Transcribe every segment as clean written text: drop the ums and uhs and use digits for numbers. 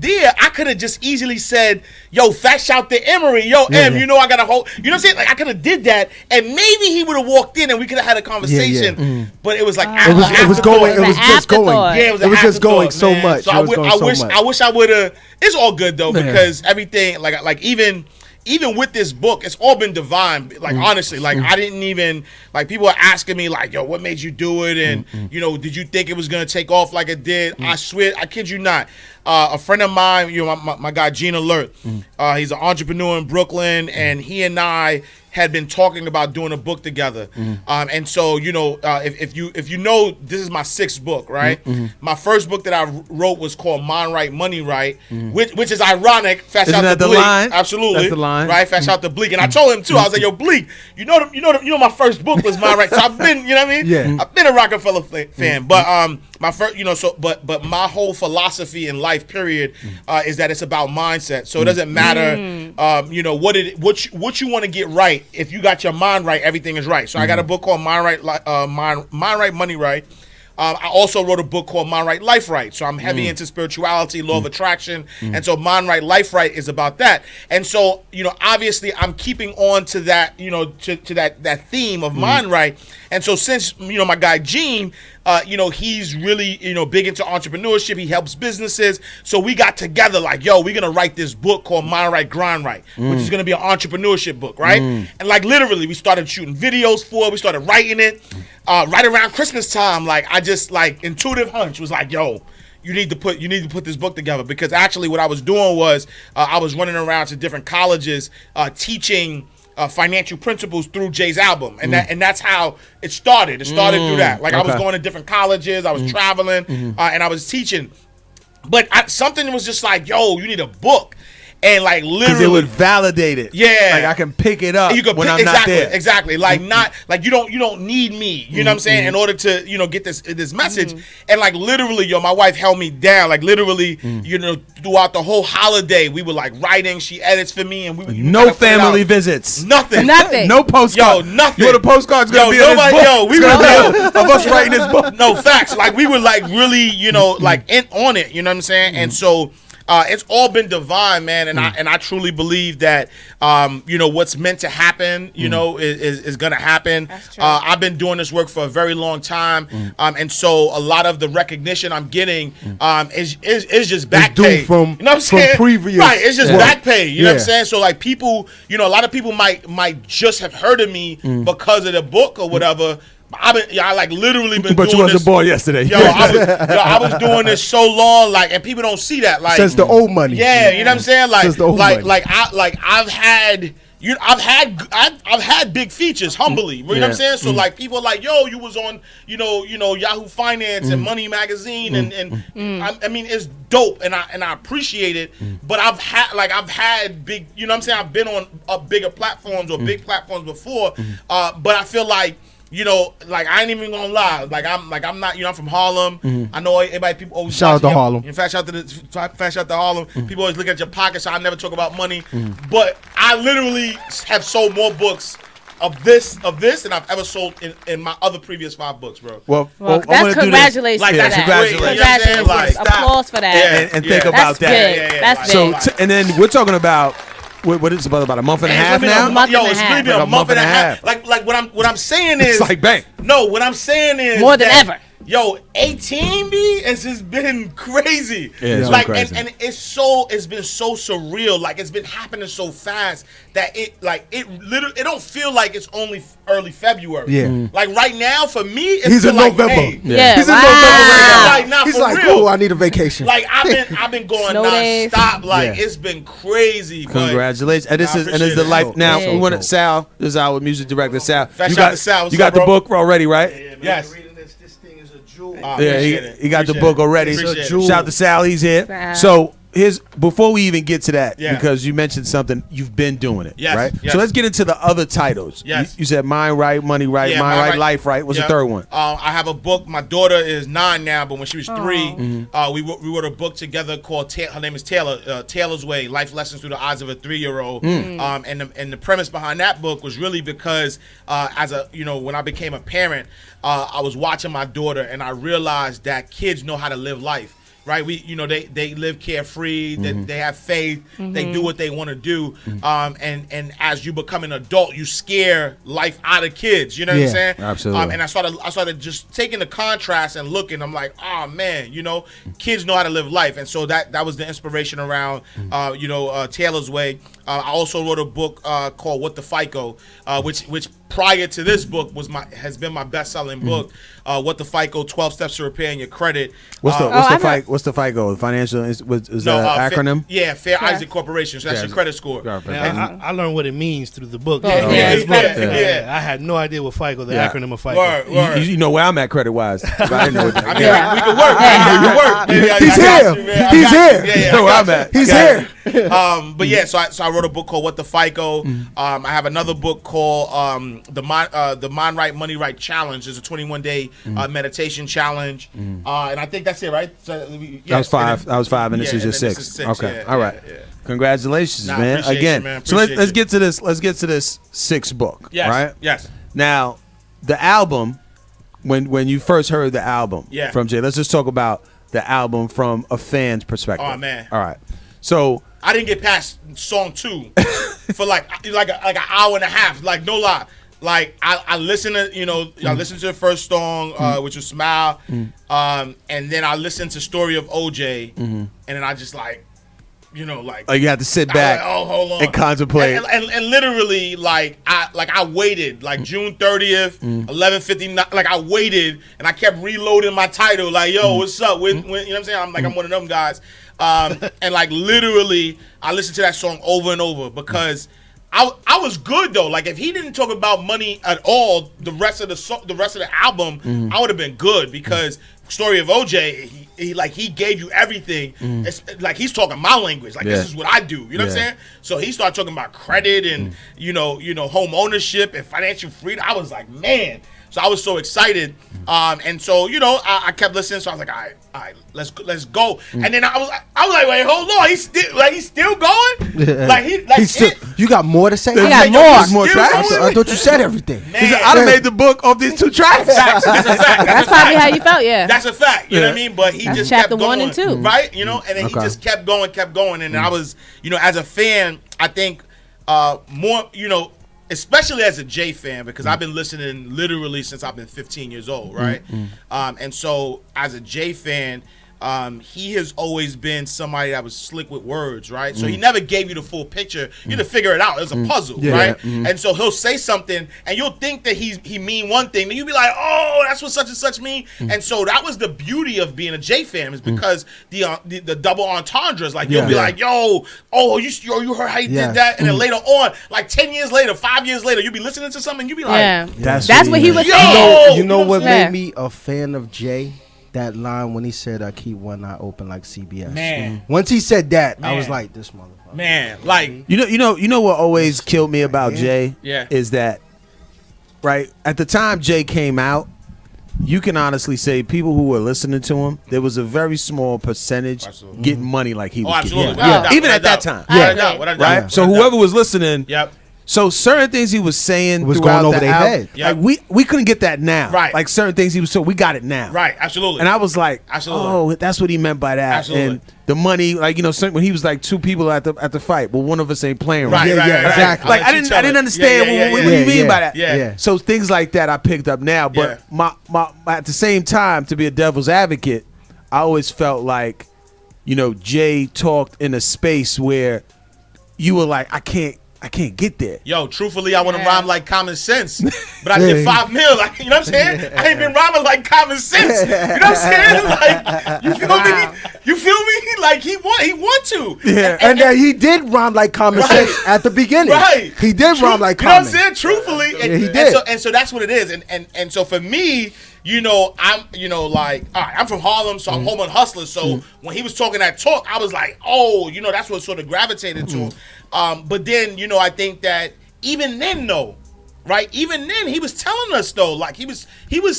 there, I could have just easily said, yo, fat shout to Emery. Yo, M, you know I got a whole, you know what I'm saying? Like, I could have did that, and maybe he would have walked in and we could have had a conversation. But it was like, it was going. It was just going. Yeah, it was just going so much. So I wish I would have. It's all good though, because everything, like even with this book, it's all been divine. Like, honestly, like, I didn't even, like, people are asking me, like, yo, what made you do it? And, you know, did you think it was going to take off like it did? I swear, I kid you not. A friend of mine, you know, my guy, Gene Alert, he's an entrepreneur in Brooklyn, and he and I had been talking about doing a book together. And so, you know, if you know, this is my 6th book, right? My first book that I wrote was called Mind Right, Money Right, which is ironic. Fast Isn't out that to Bleak. line? Absolutely. That's the line. Right? Fast out to Bleak. And I told him too, I was like, yo, Bleak, you know my first book was Mind Right. So I've been, you know what I mean? Yeah. I've been a Rockefeller fan. But my first, you know, so but my whole philosophy in life, period, is that it's about mindset. So it doesn't matter you know, what you want to get right. If you got your mind right, everything is right. So I got a book called Mind Right, Money Right. I also wrote a book called Mind Right, Life Right. So I'm heavy into spirituality, law of attraction. And so Mind Right, Life Right is about that. And so, you know, obviously I'm keeping on to that, you know, to that theme of Mind Right. And so since, you know, my guy Gene, you know, he's really, you know, big into entrepreneurship. He helps businesses. So we got together like, yo, we're going to write this book called Mind Right, Grind Right, which is going to be an entrepreneurship book, right? And like literally we started shooting videos for it. We started writing it right around Christmas time. Like, I just, like, intuitive hunch was like, yo, you need to put this book together. Because actually what I was doing was I was running around to different colleges teaching financial principles through Jay's album, and that's how it started. It started through that. Like, I was going to different colleges, I was traveling, and I was teaching. But something was just like, yo, you need a book. And like literally, because it would validate it. Yeah, like I can pick it up when I'm not there. Exactly, like not like you don't need me. You know what I'm saying? In order to, you know, get this message. And like literally, yo, my wife held me down. Like literally, you know, throughout the whole holiday, we were like writing. She edits for me, and we no family visits, nothing, no postcard. Yo, nothing. You know, the postcard's gonna be in this book. Yo, we were of us writing this book. No facts. Like we were like really, you know, like on it. You know what I'm saying? And so. It's all been divine, man, and I truly believe that you know, what's meant to happen, you know, is gonna happen. That's true. I've been doing this work for a very long time, and so a lot of the recognition I'm getting is just back pay. From, you know what I'm saying? Previous, right, it's just back pay. You know what I'm saying? So like people, you know, a lot of people might just have heard of me because of the book or whatever. I like literally been but doing this. But you wasn't born yesterday. I was doing this so long, like, and people don't see that. Like, since the old money. Yeah, you know what I'm saying? Like, since the old money. I've had big features, humbly. You know what I'm saying? So like people are like, yo, you was on, you know, Yahoo Finance and Money Magazine, and I mean, it's dope, and I appreciate it. But I've had big, you know what I'm saying? I've been on bigger platforms or big platforms before, but I feel like, you know, like I ain't even gonna lie. Like I'm not. You know, I'm from Harlem. I know everybody. People always shout out to Harlem. In fact, shout out to Harlem. People always look at your pockets. So I never talk about money. But I literally have sold more books of this than I've ever sold in my other previous 5 books, bro. Well that's congratulations. Like, that's congratulations. Congratulations. Like, applause for that. And think about that's that. Big. That's big. So and then we're talking about. What is it about a month and a half now? It's gonna be a month and a half. Like what I'm saying is, it's like bang. No, what I'm saying is more than ever. Yo, 18 B has just been crazy. Yeah, it's like crazy. and it's been so surreal. Like it's been happening so fast that it literally it don't feel like it's only early February. Yeah. Like right now for me, it's he's in like November. May. Yeah. He's in November right now. Like, nah, he's for like, real. oh, I need a vacation. Like I've been going nonstop. Like it's been crazy. Congratulations. And this is the life. Now we want Sal. This is our music director, Sal. You got the book already, right? Yes. He got the book already. Shout out to Sal, he's here. So before we even get to that, because you mentioned something, you've been doing it, right? So let's get into the other titles. Yes. You said Mind Right, Money Right, Mind Right, Life Right. What's the third one? I have a book. My daughter is 9 now, but when she was 3, we wrote a book together called, her name is Taylor, Taylor's Way, Life Lessons Through the Eyes of a 3-year-old. And the premise behind that book was really because when I became a parent, I was watching my daughter and I realized that kids know how to live life. right? They live carefree, they have faith, they do what they want to do, and as you become an adult, you scare life out of kids. You know what I'm saying? Absolutely. And I started just taking the contrast and looking. I'm like, oh man, kids know how to live life, and so that was the inspiration around, Taylor's Way. I also wrote a book called What the FICO, which prior to this book has been my best-selling book. What the FICO: 12 Steps to Repairing Your Credit. What's the FICO? The financial is acronym? Fair Isaac Corporation. So that's your credit score. I learned what it means through the book. I had no idea what FICO, the acronym of FICO. Word. You know where I'm at credit-wise. I didn't know what that we could work. He's here. He's here. You know where I'm at. He's here. So I wrote a book called What the FICO. I have another book called the Mind Right, Money Right Challenge. It's a 21-day meditation challenge, and I think that's it, right? So, that was five, and this is just six. Okay, all right. Congratulations, man. Again, man. So let's get to this. Let's get to this sixth book. Yes. Right. Yes. Now, the album. When you first heard the album from Jay, let's just talk about the album from a fan's perspective. Oh man. All right. So I didn't get past song 2 for like an hour and a half. Like no lie. Like I listened to I listened to the first song, which was Smile, and then I listened to Story of OJ, and then I just you had to sit back hold on. and contemplate. And literally I waited June 30th, 11:59. Like I waited and I kept reloading my title. Like, yo, what's up? When you know what I'm saying? I'm one of them guys. And literally I listened to that song over and over because I was good though. Like if he didn't talk about money at all, the rest of the album, I would have been good because Story of OJ, he gave you everything. It's like he's talking my language. Like this is what I do. You know what I'm saying? So he started talking about credit and home ownership and financial freedom. I was like, man. So I was so excited, and so I kept listening. So I was like, all right, let's go. And then I was like, wait, hold on, he's still going. You got more to say? I got more tracks. I thought you said everything. He said, I done made the book off these 2 tracks. That's a fact. That's probably how you felt, yeah. That's a fact. You know what I mean? But he just chapter kept going, 1 and 2, right? And then he just kept going, and I was, as a fan, I think more, especially as a Jay fan, because I've been listening literally since I've been 15 years old, right? And so as a Jay fan, he has always been somebody that was slick with words, right? So he never gave you the full picture. You had to figure it out. It was a puzzle, right? And so he'll say something, and you'll think that he mean one thing, then you'll be like, oh, that's what such and such mean. And so that was the beauty of being a Jay fan, is because the double entendres, you'll be like, yo, you heard how he did that, and then later on, 10 years later, 5 years later, you'll be listening to something, and you'll be like, that's what he was saying. You know what made me a fan of Jay? That line when he said, I keep one eye open like CBS. Man. Once he said that, I was like, this motherfucker. Man, you know what always killed me about Jay? Is that, right, at the time Jay came out, you can honestly say people who were listening to him, there was a very small percentage getting money like he was getting. Even at that time. Right? So whoever was listening, so certain things he was saying was going over their head. Like we couldn't get that now. Right. Like certain things he was so we got it now. Right, absolutely. And I was like, oh, that's what he meant by that. Absolutely. And the money, when he was like 2 people at the fight, but one of us ain't playing right. Exactly. Like I didn't understand what do you mean by that. Yeah. So things like that I picked up now. But my at the same time, to be a devil's advocate, I always felt like, Jay talked in a space where you were like, I can't get there. Yo, truthfully, I want to rhyme like Common Sense, but I did 5 mil. Like, you know what I'm saying? I ain't been rhyming like Common Sense. You know what I'm saying? Like, you feel me? You feel me? Like he want to. Yeah, and he did rhyme like Common Sense at the beginning. Right. He did rhyme like You Common. know what I'm saying? Truthfully, he did. And so that's what it is. And so for me, I'm, all right, I'm from Harlem, so I'm home on Hustlers. So when he was talking that talk, I was like, oh, that's what sort of gravitated to him. But then, I think that even then, though, right? Even then, he was telling us though, like he was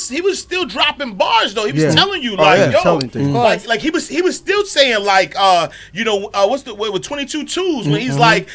still dropping bars though. He was telling you like, like he was still saying like, what's the with 22 twos when he's like,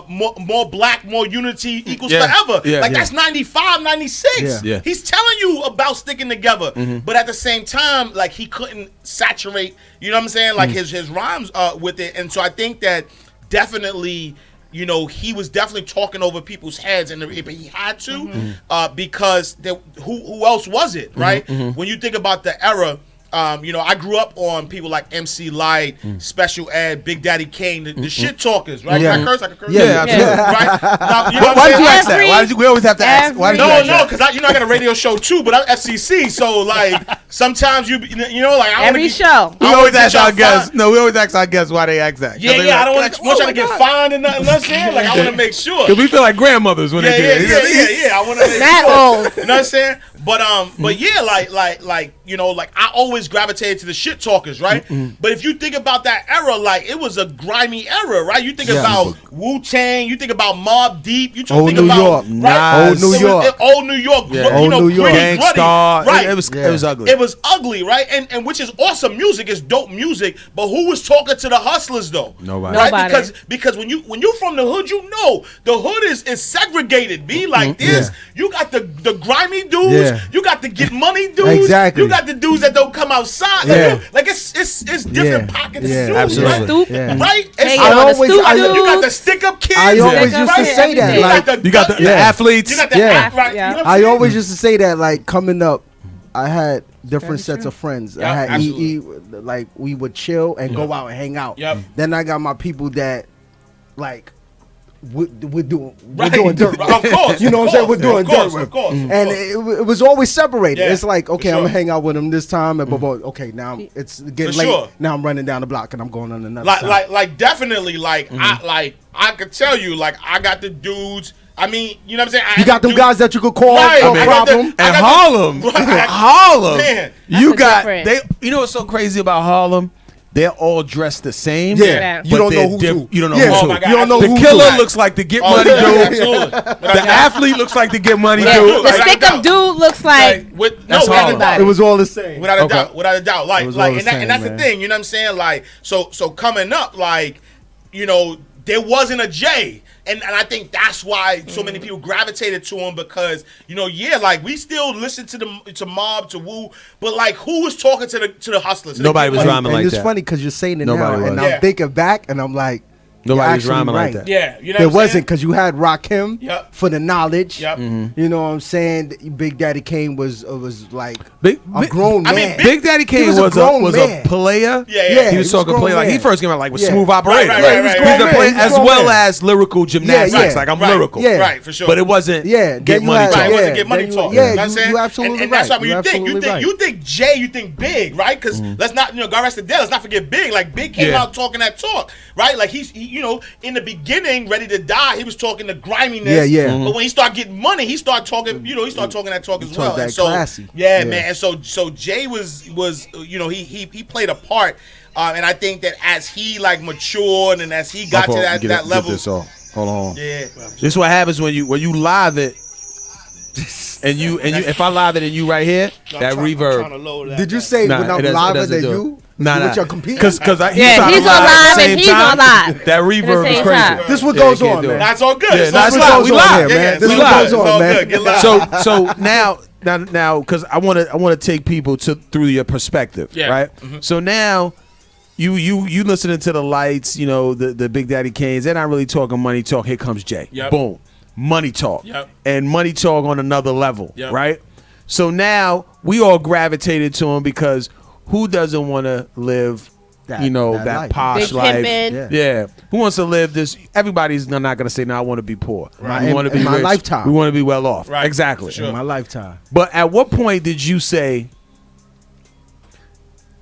more black, more unity equals forever. That's 95, 96. He's telling you about sticking together, but at the same time, like he couldn't saturate, you know what I'm saying, like his rhymes with it, and so I think that definitely. He was definitely talking over people's heads, and he had to because who else was it, right? When you think about the era, I grew up on people like MC Light, Special Ed, Big Daddy Kane, the shit talkers, right? Yeah. Can I curse? I can curse. Yeah, right? Now, why did you ask that? We always have to ask. Why did you ask that? Because I got a radio show too, but I'm FCC, so like sometimes I every show. We always ask our guests. No, we always ask our guests why they ask that. Yeah, I don't want y'all to get fined and nothing. I'm saying, like I want to make sure. Because we feel like grandmothers when they do it. Yeah. I want to make sure. Old. You know what I'm saying? But yeah, like I always gravitated to the shit talkers, right? But if you think about that era, like it was a grimy era, right? You think about Wu-Tang, you think about Mobb Deep, you think about Old New York, Old New York, Gangstar, right? It was ugly. It was ugly, right? And which is awesome music, it's dope music. But who was talking to the hustlers though? Nobody. Right? Because when you from the hood, the hood is segregated. Be like this. You got the grimy dudes. You got the get money dudes. Exactly. You got the dudes that don't come outside. Like it's different pockets of dudes, absolutely. right? Right? You got the stick up kids. I always used to say that. Like you got the athletes. You got the right? Yeah. You know I always used to say that. Like coming up, I had different sets of friends. I had EE, like we would chill and go out and hang out. Then I got my people that, like, we're doing dirt. Of course. You know what I'm saying? We're doing dirt. Of course. And it was always separated. Yeah, it's like, okay, sure. I'm gonna hang out with him this time, and okay, now it's getting late. Sure. Now I'm running down the block and I'm going on another side. Like definitely, I could tell you, like I got the dudes. I mean, you know what I'm saying? You got them guys that you could call for a problem. And Harlem. Harlem. Man. You got you know what's so crazy about Harlem? They're all dressed the same. Yeah. You don't know who's who. You don't know who's who. God, you don't know the who's killer who. looks like the get money dude. Absolutely. The athlete looks like the get money dude. The stick up dude looks like without a doubt. It was all the same. Without a doubt. Like and that's the thing, you know what I'm saying? Like so coming up, like, there wasn't a J. And I think that's why so many people gravitated to him because, like we still listen to Mob, to Wu, but like who was talking to the hustlers? Nobody was rhyming like that. And it's funny because you're saying it Nobody now, was. and I'm thinking back, and I'm like, nobody was rhyming like that. Yeah, you know there what I'm wasn't saying? because you had Rakim for the knowledge. Yep. You know what I'm saying? Big Daddy Kane was like Big, a grown man. I mean, Big Daddy Kane was a player. Yeah. He was talking player. Like he first came out like with smooth operator. Right. He was a player as well as lyrical gymnastics. Like I'm lyrical. Yeah. Right, for sure. But it wasn't get money talk. Right, it wasn't get money talk. Yeah, you know what I'm saying? You absolutely and that's right. why when you think Jay, you think Big, right? Because let's not, God rest the dead, let's not forget Big. Like Big came out talking that talk, right? Like he in the beginning, ready to die, he was talking the griminess. But when he started getting money, he started talking, he started talking that talk as well. That and so, classy. man. And so Jay was he played a part. And I think that as he like matured and as he got to that level. Get this off. Hold on. Yeah. This is what happens when you live it. And you if I live it and you right here, that reverb. Did you say when I'm live than you? Nah. With your computer? Because he's on live and he's on live. That reverb is crazy. This what goes on, man. That's all good. Yeah, that's what goes on here, man. This what goes on, man. So now, because I want to take people through your perspective, right? Mm-hmm. So now, you listening to the Lights, the Big Daddy Kanes. They're not really talking money talk. Here comes Jay. Yep. Boom, money talk, and money talk on another level, right? So now we all gravitated to him because who doesn't want to live? That posh life. Yeah. Who wants to live this? Everybody's not going to say, "No, I want to be poor." Right. We want to be my rich. lifetime. We want to be well off. Right. Exactly. Sure. In my lifetime. But at what point did you say,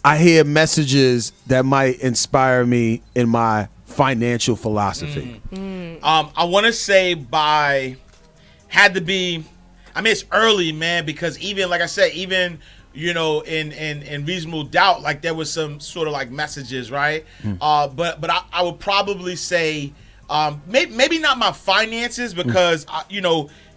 "I hear messages that might inspire me in my financial philosophy"? I want to say had to be. I mean, it's early, man, because even like I said, even. In Reasonable Doubt, like there was some sort of like messages, right? But I would probably say maybe not my finances because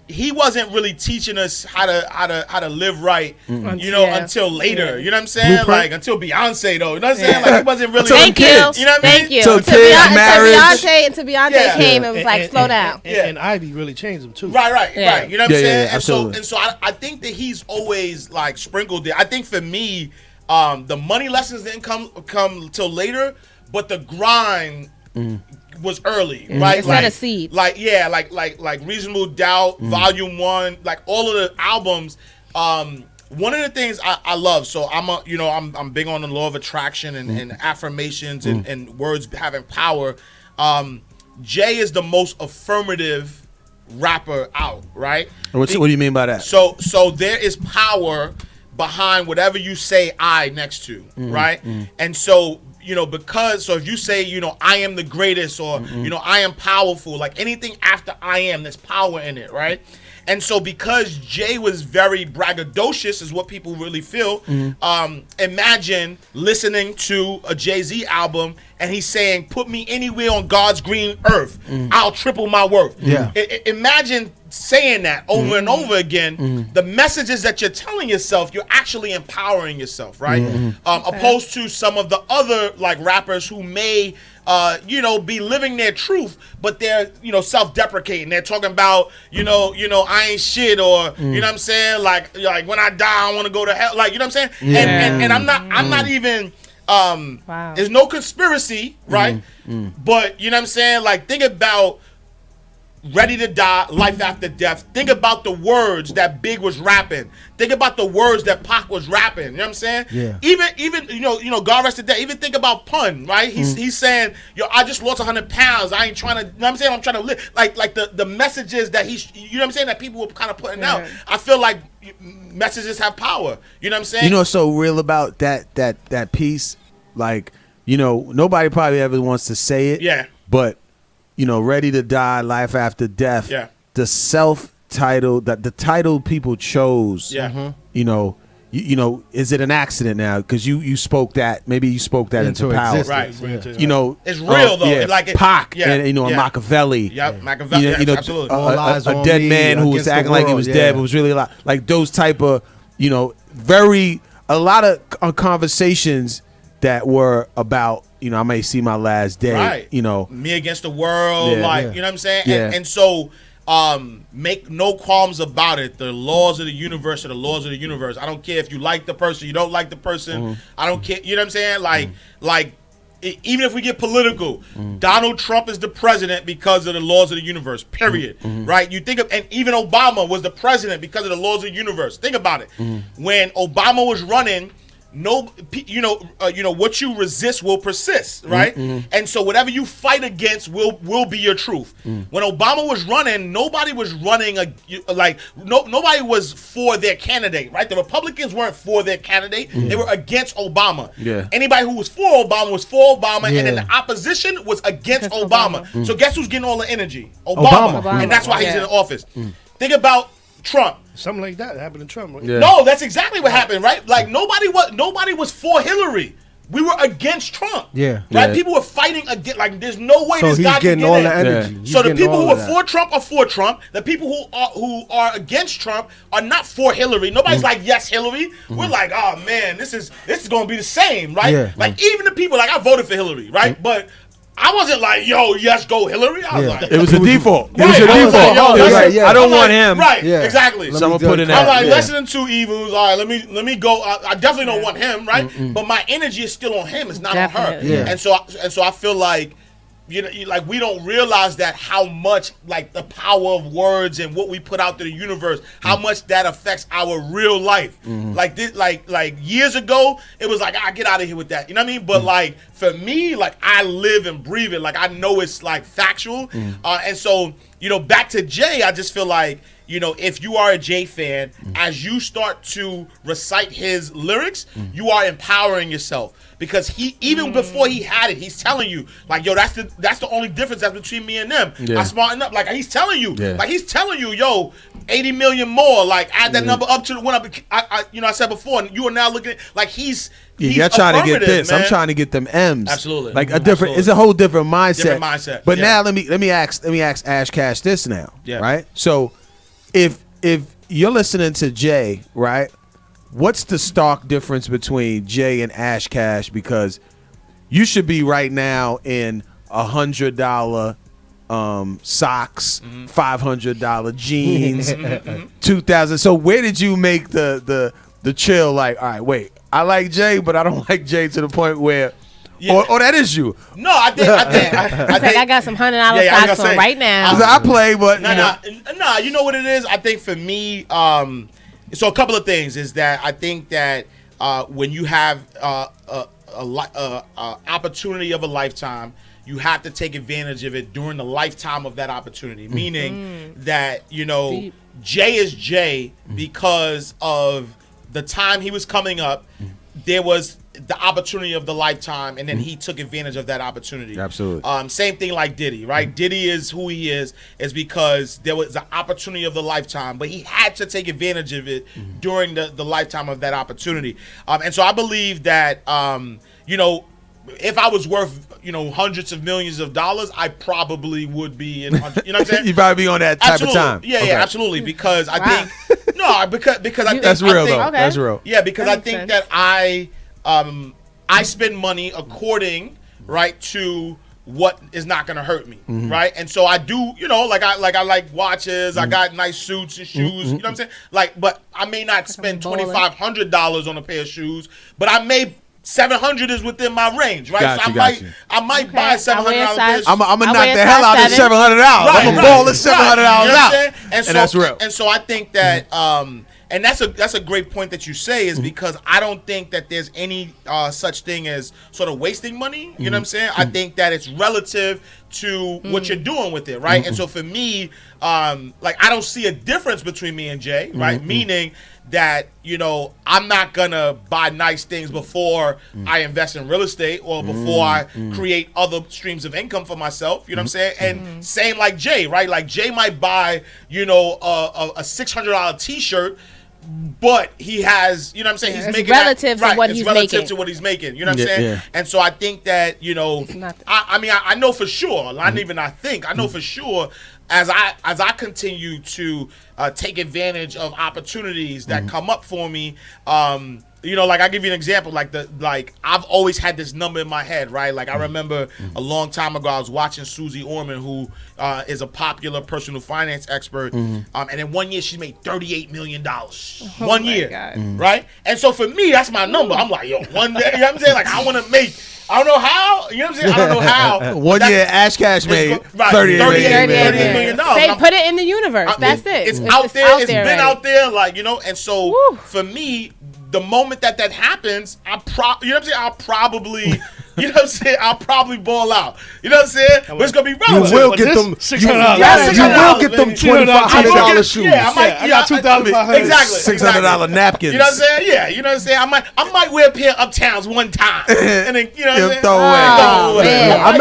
he wasn't really teaching us how to live right, until later. You know what I'm saying? Blueprint? Like until Beyonce though. You know what I'm saying? Like he wasn't really. Thank you. You know what I mean? Thank you. So Until kids, marriage. Beyonce came and was like, slow down. And Ivy really changed him too. Right. You know what I'm saying? Absolutely. And so I think that he's always like sprinkled it. I think for me, the money lessons didn't come till later, but the grind was early, right? It set a seed. Like Reasonable Doubt, Volume 1, like all of the albums. One of the things I love, so I'm big on the law of attraction and affirmations and words having power. Jay is the most affirmative rapper out, right? What do you mean by that? So there is power behind whatever you say I next to, right? And so, because if you say, I am the greatest or, I am powerful, like anything after I am, there's power in it, right? And so because Jay was very braggadocious is what people really feel, imagine listening to a Jay-Z album and he's saying, put me anywhere on God's green earth, I'll triple my worth. Yeah. Imagine saying that over and over again. The messages that you're telling yourself, you're actually empowering yourself, right? Opposed to some of the other like rappers who may be living their truth, but they're self-deprecating. They're talking about I ain't shit, or you know what I'm saying, like when I die I want to go to hell, like you know what I'm saying. And I'm not even there's no conspiracy, right? But you know what I'm saying, like think about Ready to Die, Life After Death. Think about the words that Big was rapping. Think about the words that Pac was rapping. You know what I'm saying? Yeah. Even God rest his dead. Even think about Pun, right? He's saying, I just lost 100 pounds. I ain't trying to. You know what I'm saying? I'm trying to live. Like the messages that he's. You know what I'm saying? That people were kind of putting out. I feel like messages have power. You know what I'm saying? You know what's so real about that piece? Like, nobody probably ever wants to say it. Yeah. But. Ready to Die, Life After Death. Yeah. The self-title, the title people chose. Yeah. Is it an accident now? Because you spoke that. Maybe you spoke that into power. Right. It's real though. Yeah. Like Pac and Machiavelli. Yep. Machiavelli. Absolutely. A dead man who was acting like he was dead, but was really alive. Like those type of a lot of conversations that were about. I may see my last day. Right. Me against the world. You know what I'm saying? And so make no qualms about it. The laws of the universe are the laws of the universe. I don't care if you like the person, you don't like the person. I don't care. You know what I'm saying? Like even if we get political, Donald Trump is the president because of the laws of the universe, period. Right? You think of, and even Obama was the president because of the laws of the universe. Think about it. When Obama was running, what you resist will persist, right? And so whatever you fight against will be your truth. When Obama was running, nobody was running nobody was for their candidate, right? The Republicans weren't for their candidate; they were against Obama. Yeah. Anybody who was for Obama, and then the opposition was against Obama. So guess who's getting all the energy? Obama. And that's why he's in office. Think about Trump. Something like that happened to Trump. Right? Yeah. No, that's exactly what happened, right? Like nobody was for Hillary. We were against Trump. Yeah. Right? Yeah. People were fighting against. Like there's no way this guy can get all in. The energy. Yeah. So the people who are for Trump are for Trump. The people who are against Trump are not for Hillary. Nobody's like yes Hillary. We're like, oh man, this is going to be the same, right? Yeah. Like even the people I voted for Hillary, right? But I wasn't like, yo, yes, go Hillary. I was like, it was a default. It was a default. I don't want him. Right, exactly. Someone put in that. I'm like, less than two evils. All right, let me go. I definitely don't want him, right? But my energy is still on him. It's not on her. Yeah. And so I feel like, like we don't realize that how much like the power of words and what we put out to the universe, how much that affects our real life. Like this, like years ago, it was like, get out of here with that. You know what I mean? But like for me, like I live and breathe it. Like I know it's like factual. And so, back to Jay, I just feel like, if you are a Jay fan, as you start to recite his lyrics, you are empowering yourself. Because he, even before he had it, he's telling you, like, yo, that's the only difference that's between me and them. Yeah. I smarten up. Like, he's telling you, yo, 80 million more. Like, add that number up to when I said before, and you are now looking at, like, he's you're trying to get this. Man. I'm trying to get them M's. Absolutely. Like a different, it's a whole different mindset. Different mindset. But now let me ask AshCash this now. Yeah. Right? So if you're listening to Jay, right? What's the stark difference between Jay and AshCash? Because you should be right now in $100 socks, $500 jeans, $2,000. So where did you make the chill? Like, all right, wait, I like Jay, but I don't like Jay to the point where. Yeah. Or that is you. No, I think I got some $100 socks on right now. I play, but you know what it is. I think for me, so a couple of things is that I think that when you have opportunity of a lifetime, you have to take advantage of it during the lifetime of that opportunity. Meaning that Jay is Jay because of the time he was coming up. There was the opportunity of the lifetime, and then he took advantage of that opportunity. Absolutely. Same thing like Diddy, right? Diddy is who he is because there was the opportunity of the lifetime, but he had to take advantage of it during the lifetime of that opportunity. And so I believe that, if I was worth, hundreds of millions of dollars, I probably would be in, you know what I'm saying? You'd probably be on that type of time. Yeah, okay. Yeah, absolutely. Because I think, because I think that's real though. Okay. That's real. Yeah, because I think that I spend money according, right, to what is not going to hurt me, right? And so I do, I like watches, I got nice suits and shoes, you know what I'm saying? But I may not spend $2,500 on a pair of shoes, but I may $700 is within my range, right? Gotcha, I might buy $700. I'm gonna knock the hell out of $700. I'm gonna ball this $700 out, and that's real. And so I think that, and that's a great point that you say is because I don't think that there's any such thing as sort of wasting money. You know what I'm saying? I think that it's relative to what you're doing with it, right? And so for me, I don't see a difference between me and Jay, right? Meaning that I'm not gonna buy nice things before I invest in real estate or before I create other streams of income for myself. You know what I'm saying? And same like Jay, right? Like Jay might buy a $600 T-shirt, but he has, he's making relative to what he's making. Relative to what he's making. You know what I'm saying? Yeah. And so I think that I know for sure. I know for sure. As I continue to take advantage of opportunities that come up for me, I'll give you an example. I've always had this number in my head, right? Like I remember a long time ago, I was watching Susie Orman, who is a popular personal finance expert, and in 1 year she made $38 million. 1 year, right? And so for me, that's my number. I'm like, one day, you know what I'm saying? Like I want to make. I don't know how. You know what I'm saying? I don't know how. 1 year, AshCash made $38 million. Say, put it in the universe. That's it. It's out there. It's been out there. And so for me, the moment that happens, I'll probably ball out. You know what I'm saying? But it's gonna be relevant. You will get them $600. You will get them $2,500 shoes. Yeah, I got $2,500. Exactly. $600 napkins. You know what I'm saying? Yeah, you know what I'm saying? I might wear a pair of Uptowns one time, and then throw away. I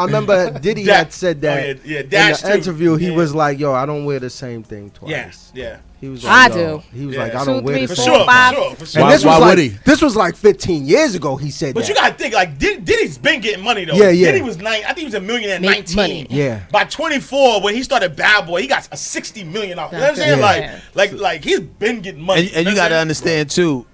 remember Diddy had said that in the interview. He was like, "Yo, I don't wear the same thing twice." Yeah. He was like, I do. He was like, I don't wear the same. same. For sure. And why would he? This was like 15 years ago. He said but that. You gotta think Diddy's been getting money though. Yeah. Diddy was I think he was a millionaire at 19. Money. Yeah. By 24, when he started Bad Boy, he got a $60 million. You know what I'm saying? Yeah. Like he's been getting money. And you gotta understand too.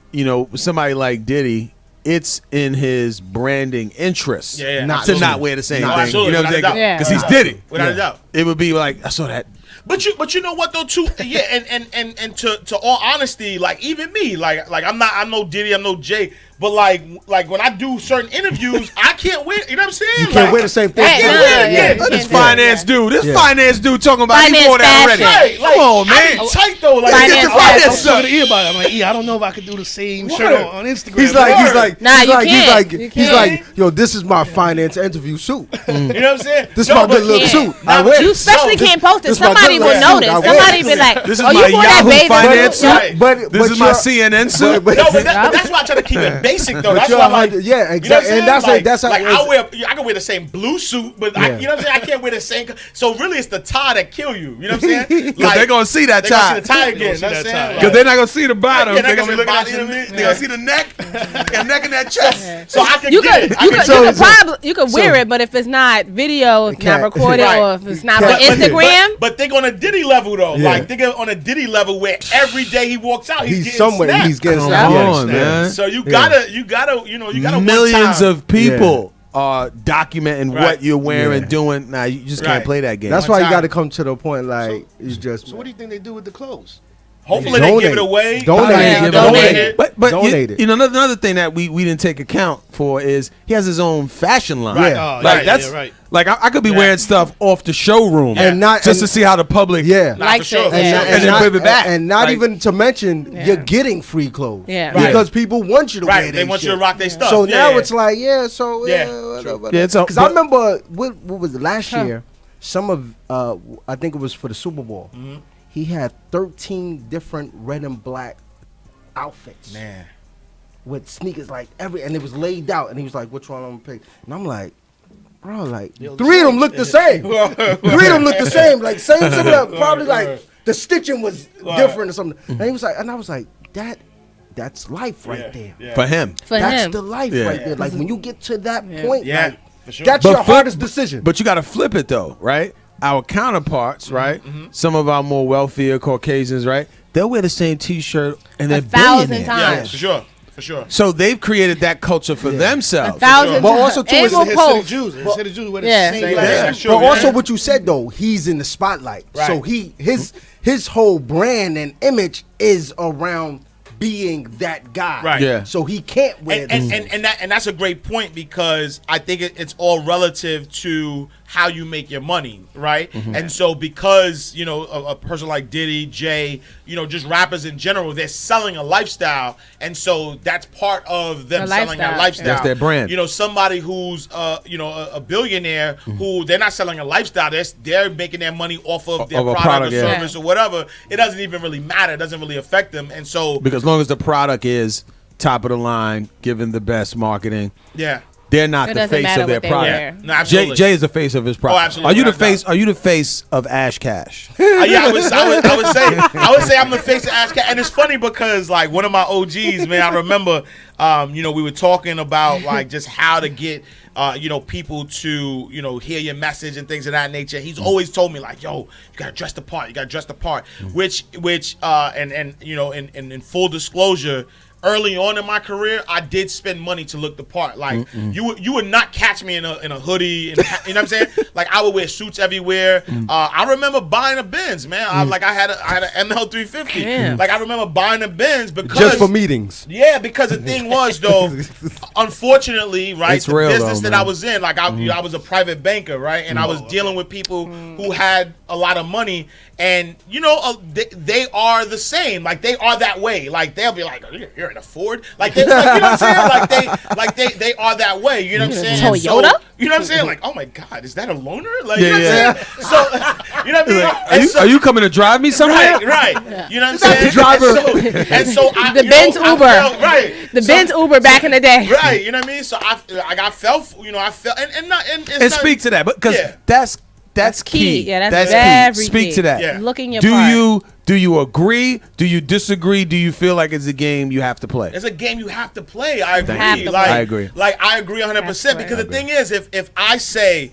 Somebody like Diddy. It's in his branding interest not wear the same thing. Absolutely. You know what I'm saying? Because he's Diddy. Without a doubt. It would be like, I saw that. But you know what though too? Yeah, and to all honesty, like even me, like I'm no Diddy, I'm no Jay, but like when I do certain interviews, I can't wear. You know what I'm saying? You can't wear the same thing. This finance dude talking about he wore that already. Right, come on, man. I'm tight though. Like I'm talking to E about it. I'm like, I don't know if I could do the same shirt on Instagram. He's like, yo, this is my finance interview suit. You know what I'm saying? This is my good look suit. I wear. You especially can't post it. Somebody will notice. Somebody be like, this is my Yahoo finance suit. But this is my CNN suit. But that's why I try to keep it basic though. That's why exactly. And that's how I can wear the same blue suit, but you know what I'm saying? I can't wear the same. So really, it's the tie that kill you. You know what I'm saying? Because they're gonna see that tie. They're gonna see the tie again. You know what I'm saying? Because they're not gonna see the bottom. They're gonna be looking at they're gonna see the neck, and neck and that chest. So I can get it. You could wear it, but if it's not video, if it's not recorded, or if it's not on Instagram. But think think on a Diddy level though. Yeah. Like think on a Diddy level where every day he walks out, he's getting somewhere. Snapped. He's getting snapped. Come on, man. So you gotta, you gotta millions of people are documenting what you're wearing, doing. Nah, you just can't play that game. That's why you got to come to the point like it's just. So what do you think they do with the clothes? Hopefully they give it away. Donate it. But you know another thing that we didn't take account for is he has his own fashion line. Right. Like like I could be wearing stuff off the showroom and not just to see how the public like sure. and then flip it back. And not even to mention you're getting free clothes. Yeah. Because people want you to wear They want you to rock their stuff. So now it's like because I remember what was it last year? Some of I think it was for the Super Bowl. Mm-hmm. He had 13 different red and black outfits. Man. With sneakers and it was laid out and he was like, which one I'm gonna pick? And I'm like, bro, like 3 of them look the same. 3 of them look the same. Like same similar, probably like the stitching was different or something. And he was like, and I was like, that's life right there. Yeah. For him. That's the life right there. Like when you get to that point, for sure. That's your hardest decision. But you gotta flip it though, right? Our counterparts, right? Mm-hmm. Some of our more wealthier Caucasians, right? They'll wear the same T-shirt and they're 1,000 times. Yeah, for sure. So they've created that culture for themselves. 1,000 But also too, it's the Jews. Instead of Jews wear the same. But also what you said though, he's in the spotlight. Right. So his whole brand and image is around being that guy. Right. Yeah. So he can't wear and that's a great point because I think it's all relative to how you make your money, right? Mm-hmm. And so because, you know, a person like Diddy, Jay, you know, just rappers in general, they're selling a lifestyle. And so that's part of them selling that lifestyle. That's their brand. You know, somebody who's, you know, a billionaire who they're not selling a lifestyle. They're making their money off of their product or service or whatever. It doesn't even really matter. It doesn't really affect them. And so. Because as long as the product is top of the line, given the best marketing. Yeah. They're not the face of their product. Yeah. No, absolutely. Jay is the face of his product. Oh, absolutely. Are you the face of AshCash? Yeah, I would say I'm the face of AshCash. And it's funny because like one of my OGs, man, I remember you know, we were talking about like just how to get you know, people to, you know, hear your message and things of that nature. He's always told me like, yo, you gotta dress the part. You gotta dress the part. Which and you know, in full disclosure, early on in my career, I did spend money to look the part. Like you would not catch me in a hoodie. And, you know what I'm saying? Like I would wear suits everywhere. I remember buying a Benz, man. I had an ML350. Yeah. Like I remember buying a Benz because just for meetings. Yeah, because the thing was though, unfortunately, right, it's the real, business though, that I was in, like I was a private banker, right, and I was dealing with people who had a lot of money. And you know, they are the same. Like they are that way. Like they'll be like, oh, you're in a Ford. Like, you know what I'm saying? Like they are that way. You know what I'm saying? Toyota. So, you know what I'm saying? Like, oh my God, is that a loaner? Like, you know what I'm saying? So, you know what I mean? Are you coming to drive me somewhere? Right. Yeah. You know what I'm saying? The driver. And so the Benz Uber. The Benz Uber back in the day. Right. You know what I mean? So I felt, you know, and speak to that, because that's key. Yeah, that's key. Speak to that. Yeah. Looking your part. Do you agree? Do you disagree? Do you feel like it's a game you have to play? It's a game you have to play. I agree. I agree. Like I agree 100% because the thing is, if I say,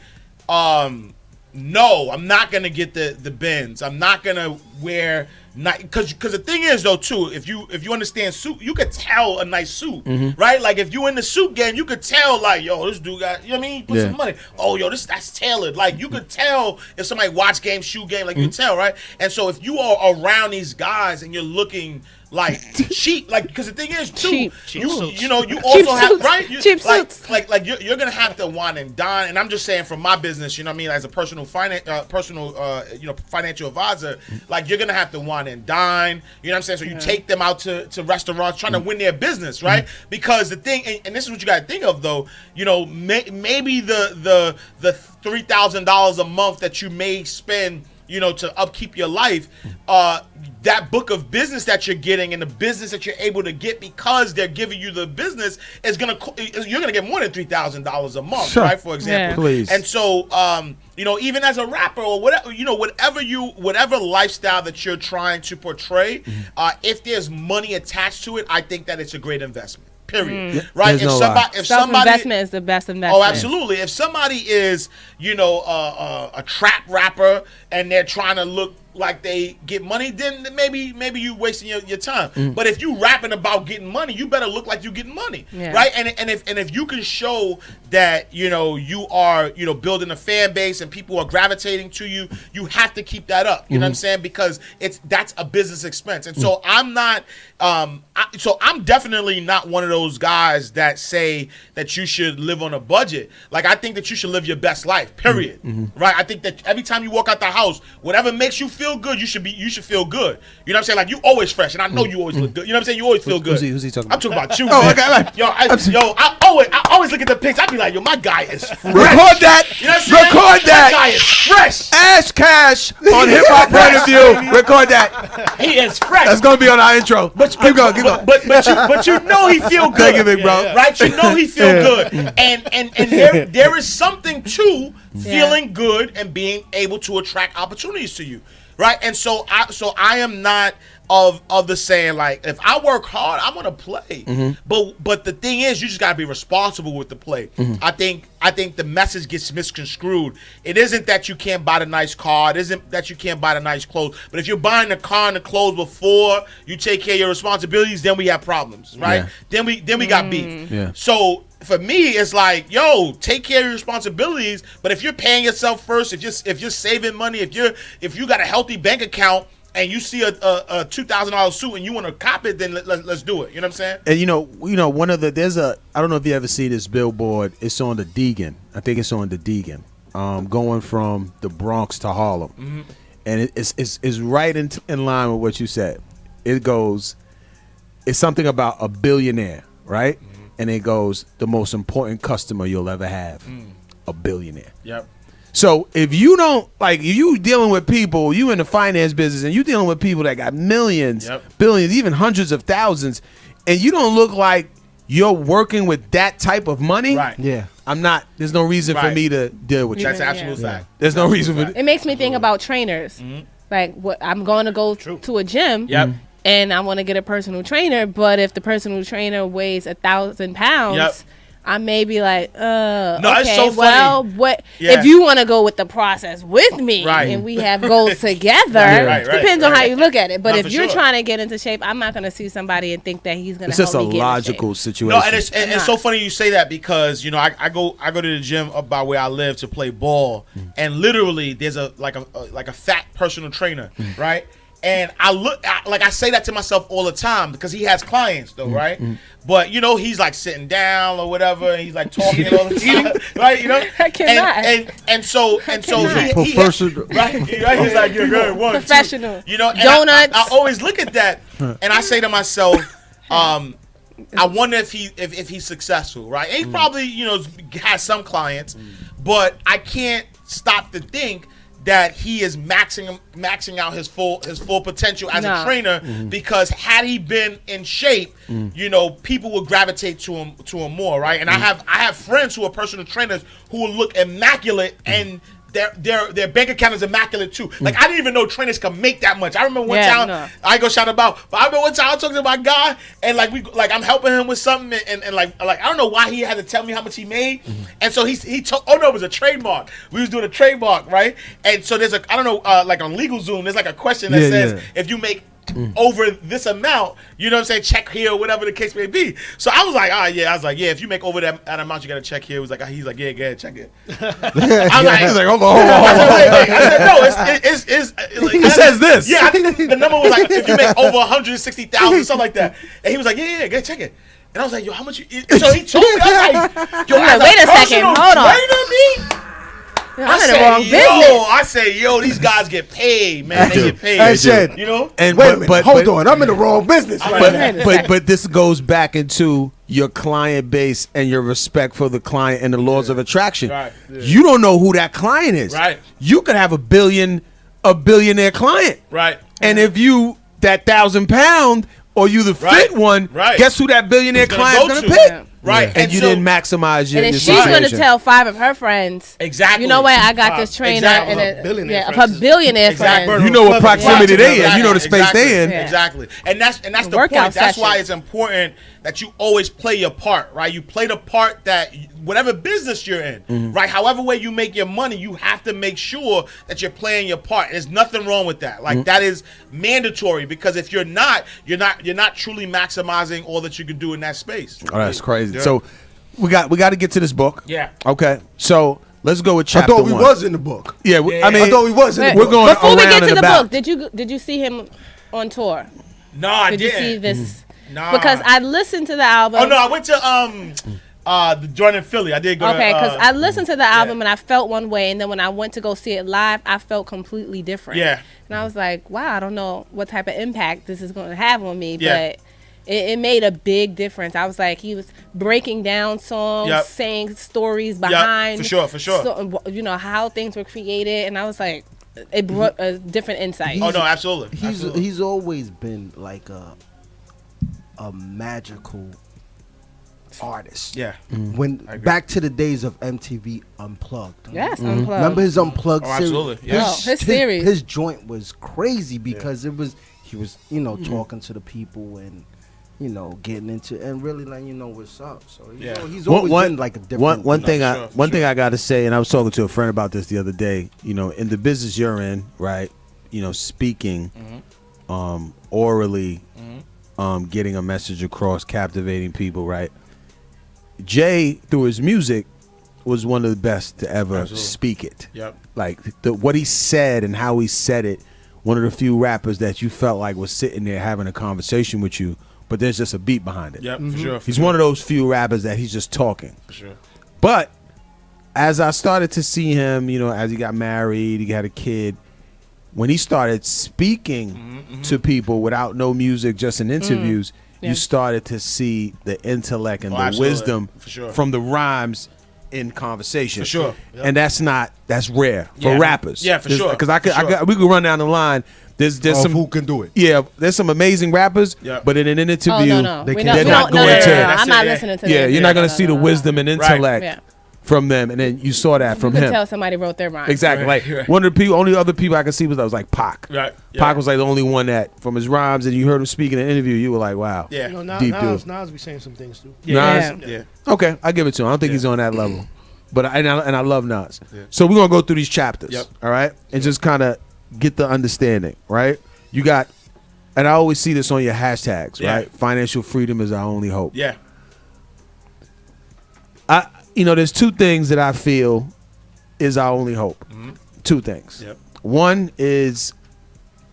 no, I'm not gonna get the Benz. I'm not gonna wear. Because the thing is though too, if you understand suit, you could tell a nice suit, right? Like if you in the suit game, you could tell like, yo, this dude got, you know what I mean? Put some money. Oh, yo, that's tailored. Like you could tell if somebody watch game, shoe game, like you can tell, right? And so if you are around these guys and you're looking like cheap, like because the thing is too, you know, you also have right, cheap suits. Like you're gonna have to wine and dine. And I'm just saying from my business, you know what I mean, as a personal you know, financial advisor, like you're gonna have to wine and dine. You know what I'm saying? So you take them out to restaurants trying to win their business, right? Because the thing, and this is what you got to think of though, you know, maybe the $3,000 a month that you may spend, you know, to upkeep your life, that book of business that you're getting and the business that you're able to get because they're giving you the business is you're gonna get more than $3,000 a month, right? For example, please. And so, you know, even as a rapper or whatever, you know, whatever lifestyle that you're trying to portray, if there's money attached to it, I think that it's a great investment. Period. Right? If somebody investment is the best investment. Oh, absolutely. If somebody is, a trap rapper and they're trying to look like they get money, then maybe you wasting your time. But if you rapping about getting money, you better look like you getting money, right? And if you can show that you are building a fan base and people are gravitating to you, you have to keep that up. You know what I'm saying? Because that's a business expense. And so I'm not. I'm definitely not one of those guys that say that you should live on a budget. Like, I think that you should live your best life. Period. Right? I think that every time you walk out the house, whatever makes you feel good, you should feel good. You know what I'm saying? Like, you always fresh, and I know you always look good. You know what I'm saying? You always feel good. Who's he talking about? I'm talking about you. Oh, okay. I always look at the pics. I be like, my guy is fresh. Record that. You know what I'm saying? Record that. My guy is fresh. AshCash on HipHop Point of View. Record that. He is fresh. That's gonna be on our intro. Keep going. But you know he feel good. Thank you, big bro. Right? You know he feel good. And there is something to feeling good and being able to attract opportunities to you. Right? And so I am not of the saying, like, if I work hard, I'm gonna play. But the thing is, you just gotta be responsible with the play. I think the message gets misconstrued. It isn't that you can't buy the nice car. It isn't that you can't buy the nice clothes. But if you're buying the car and the clothes before you take care of your responsibilities, then we have problems, right? Then we got beef. So for me, it's like, take care of your responsibilities. But if you're paying yourself first, if you're saving money, if you got a healthy bank account, and you see a $2,000 suit and you want to cop it, then let's do it. You know what I'm saying? And one of the I don't know if you ever see this billboard. It's on the Deegan. I think it's on the Deegan, going from the Bronx to Harlem, and it's right in line with what you said. It goes, it's something about a billionaire, right? And it goes, the most important customer you'll ever have, a billionaire. Yep. So if you don't, like, if you dealing with people, you in the finance business, and you dealing with people that got millions, billions, even hundreds of thousands, and you don't look like you're working with that type of money, right? Yeah. There's no reason for me to deal with you. That's absolute fact. There's no reason for it. Makes me think about trainers. Like, what I'm going to go to a gym. And I want to get a personal trainer, but if the personal trainer weighs 1,000 pounds, I may be like, okay, it's so funny. Well, what if you want to go with the process with me and we have goals together? Depends on how you look at it. But if you're trying to get into shape, I'm not going to see somebody and think that he's going to help me get into shape. It's just a logical situation. No, and it's so funny you say that, because I go to the gym about where I live to play ball, and literally there's a fat personal trainer, right? And I say that to myself all the time, because he has clients though, right? But he's like sitting down or whatever, and he's like talking all the time, right? I cannot. And so he right? He's like, you're good, one, professional, two. And donuts. I always look at that, and I say to myself, I wonder if he's successful, right? And he probably has some clients, but I can't stop to think that he is maxing out his full potential as a trainer, because had he been in shape, people would gravitate to him more, right? And I have friends who are personal trainers who will look immaculate, and their bank account is immaculate too. Like, I didn't even know trainers could make that much. I remember one time, I ain't gonna shout about, but I remember one time I was talking to my guy, and I'm helping him with something, and I don't know why he had to tell me how much he made, and so he told, oh no, it was a trademark. We was doing a trademark, right? And so there's I don't know, like on LegalZoom, there's like a question that says if you make over this amount, you know what I'm saying, check here, whatever the case may be. So I was like, if you make over that amount, you got to check here. He's like, yeah, go ahead, check it. I'm like, hold on. I said, no, it says this. Yeah, I think the number was like, if you make over 160,000, something like that. And he was like, yeah, go ahead, check it. And I was like, yo, how much? So he told me, I was like, yo, wait a second, hold on. I'm in the wrong business. I say, these guys get paid, man. They get paid. Hey, Shed, And wait a minute, hold on. I'm in the wrong business right now. But this goes back into your client base and your respect for the client and the laws of attraction. Right. Yeah. You don't know who that client is. Right. You could have a billionaire client. Right. And if you that 1,000 pound or you the fit one, guess who that billionaire client's gonna pick? Right. And you didn't maximize your and then she's going to tell 5 of her friends. Exactly. You know what? I got this trainer and her billionaire friends. You know what proximity they in. You know the space they in. Exactly. And that's the point. That's why it's important that you always play your part, right? You play the part that whatever business you're in, right? However way you make your money, you have to make sure that you're playing your part. There's nothing wrong with that. Like that is mandatory, because if you're not truly maximizing all that you can do in that space. Oh, that's crazy. Yeah. So we got to get to this book. Yeah. Okay. So let's go with chapter 1. I thought we was in the book. Yeah. I mean, I thought we was in the book. We're going before we get to the about. book. Did you see him on tour? No, I didn't. Did you see this? Nah. Because I listened to the album. Oh no, I went to the joint in Philly. I did go. Okay, because I listened to the album and I felt one way, and then when I went to go see it live, I felt completely different. Yeah. And I was like, wow, I don't know what type of impact this is going to have on me, but it made a big difference. I was like, he was breaking down songs, saying stories behind. For sure. So, how things were created, and I was like, it brought a different insight. Oh no, absolutely. He's always been like a magical artist. Yeah. When back to the days of MTV Unplugged. Yes, Unplugged. Remember his Unplugged series? Absolutely. Yeah. His series. His joint was crazy because he was talking to the people and getting into and really letting you know what's up. So he's always been like a different. One thing I got to say, and I was talking to a friend about this the other day. In the business you're in, right? Speaking, orally, getting a message across, captivating people, right? Jay, through his music, was one of the best to ever speak it. Yep. Like what he said and how he said it. One of the few rappers that you felt like was sitting there having a conversation with you, but there's just a beat behind it. Yep, for sure. He's one of those few rappers that he's just talking. For sure. But as I started to see him, as he got married, he had a kid, when he started speaking to people without no music, just in interviews, you started to see the intellect and the wisdom from the rhymes in conversation. For sure. Yep. And that's rare for rappers. Yeah, for sure. Because we could run down the line. There's some who can do it. Yeah, there's some amazing rappers, but in an interview, they're not going to. I'm not listening to them. Yeah, you're not going to see the wisdom and intellect from them, and then you saw that from him. You could tell somebody wrote their rhymes. Exactly. Like one of the only other people I could see was like Pac. Right. Pac was like the only one that from his rhymes, and you heard him speak in an interview, you were like, wow. Yeah. Nas be saying some things too. Yeah. Okay, I give it to him. I don't think he's on that level, but I love Nas. Yeah. So we're gonna go through these chapters, all right, and just kind of get the understanding, right? You got, and I always see this on your hashtags, right? Financial freedom is our only hope. Yeah. There's two things that I feel is our only hope. Two things. Yep. One is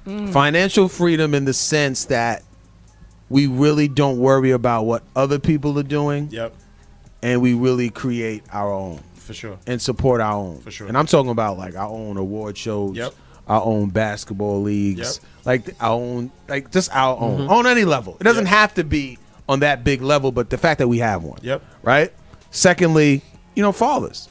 financial freedom in the sense that we really don't worry about what other people are doing. Yep. And we really create our own. For sure. And support our own. For sure. And I'm talking about like our own award shows. Yep. Our own basketball leagues. Like our own, like just our own. On any level. It doesn't have to be on that big level, but the fact that we have one. Yep. Right? Secondly, fathers.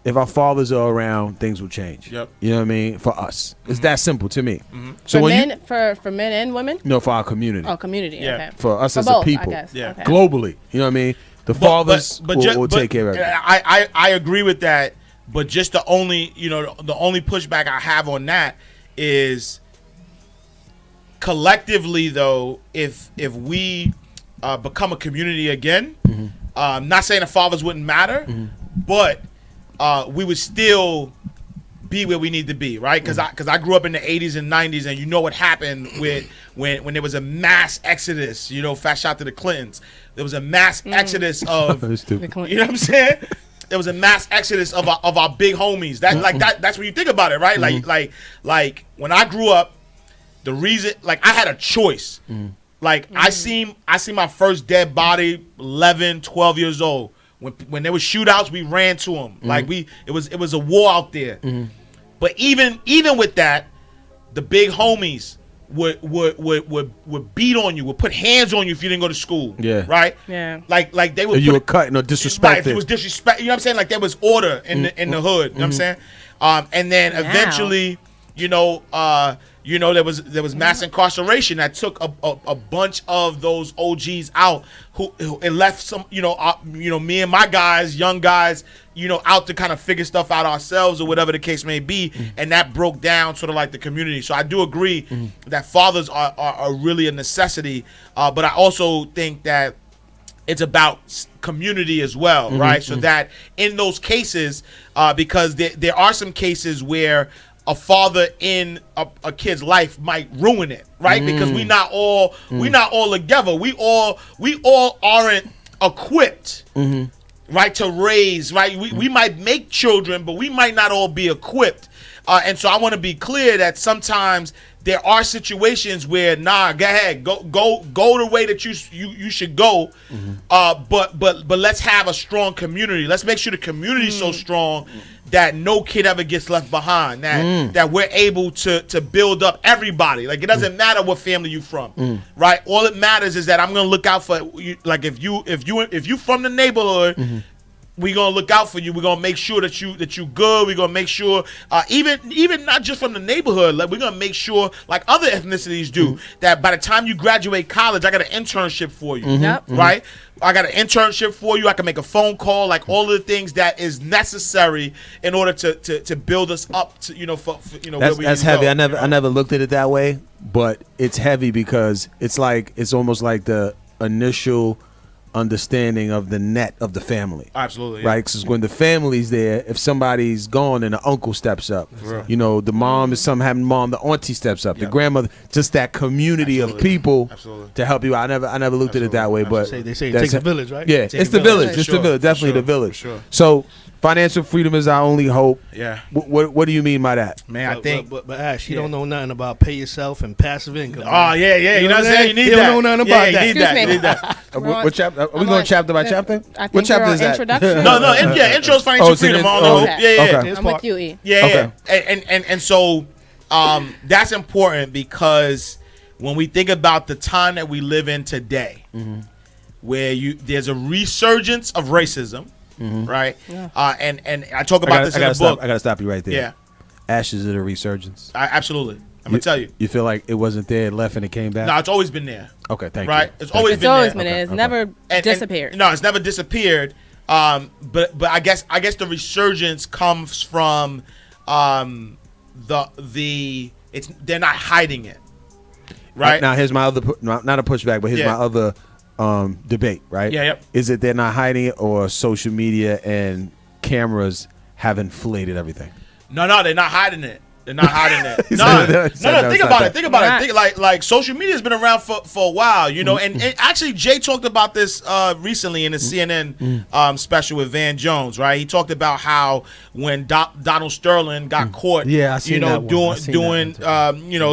If our fathers are around, things will change. Yep. You know what I mean? For us. It's that simple to me. So for men and women? No, for our community. Oh, community. Yeah. Okay. For us as both, a people. I guess. Yeah. Okay. Globally. You know what I mean? The fathers will take care of it. I agree with that, but just the only pushback I have on that is collectively though, if we become a community again, not saying the fathers wouldn't matter, but we would still be where we need to be, right? Because I grew up in the 80s and 90s, and you know what happened with when there was a mass exodus. Fast shout to the Clintons. There was a mass exodus of you know what I'm saying. There was a mass exodus of our big homies. That's when you think about it, right? Like when I grew up, the reason I had a choice. I seen my first dead body 11, 12 years old. When there was shootouts, we ran to them. It was a war out there. But even with that, the big homies would beat on you, would put hands on you if you didn't go to school. Yeah. Right? Yeah. Like they would. You were cutting or disrespected. Right, it was disrespect. You know what I'm saying? Like there was order in the hood. You know what I'm saying? And then eventually, there was mass incarceration that took a bunch of those OGs out who it left some me and my guys, young guys, out to kind of figure stuff out ourselves or whatever the case may be, and that broke down sort of like the community. So I do agree that fathers are really a necessity, but I also think that it's about community as well, right? So that in those cases, because there are some cases where a father in a kid's life might ruin it, right? Because we not all together. We all aren't equipped, right, to raise, right? We might make children, but we might not all be equipped. And so I want to be clear that sometimes there are situations where go ahead, go the way that you should go, but let's have a strong community. Let's make sure the community is so strong that no kid ever gets left behind. That we're able to build up everybody. Like, it doesn't matter what family you from, right? All it matters is that I'm gonna look out for you. Like, if you from the neighborhood. We're gonna look out for you. We're gonna make sure that you good. We're gonna make sure, even not just from the neighborhood, like, we're gonna make sure, like other ethnicities do, that by the time you graduate college, I got an internship for you, right? I got an internship for you. I can make a phone call, like all of the things that is necessary in order to build us up to, for where we that's heavy. I never looked at it that way, but it's heavy because it's almost like the initial understanding of the net of the family. Absolutely. Yeah. Right? Because when the family's there, if somebody's gone and the uncle steps up, the mom is something happening, the auntie steps up, the grandmother, just that community of people to help you out. I never looked at it that way, but they say it takes a village, right? Yeah, it's the village. It's the village. Definitely the village. Sure. So financial freedom is our only hope. Yeah. What do you mean by that? Man, I think. But Ash, you don't know nothing about pay yourself and passive income. Oh, yeah. You know what I'm saying? You need that. You don't know nothing about that. You need that. What chapter? Are we going chapter by chapter? I think what chapter is that? Introduction. Intro's financial freedom. Okay. I'm with you, E. Yeah. And so that's important because when we think about the time that we live in today, where there's a resurgence of racism, right? Yeah. And I talk about this in the book. I gotta stop you right there. Yeah. Ashes of the resurgence. Absolutely. I'm gonna tell you. You feel like it wasn't there, left, and it came back? No, it's always been there. Okay, thank you. Right? It's always been there. It's never disappeared. No, it's never disappeared. But I guess the resurgence comes from they're not hiding it. Right? Now here's my other not a pushback, but here's my other debate, right? Yeah, yep. Is it they're not hiding it, or social media and cameras have inflated everything? No, they're not hiding it. They're not hiding it. No. Think about it. Like social media has been around for a while, and actually Jay talked about this recently in the CNN special with Van Jones, right? He talked about how when Donald Sterling got caught, doing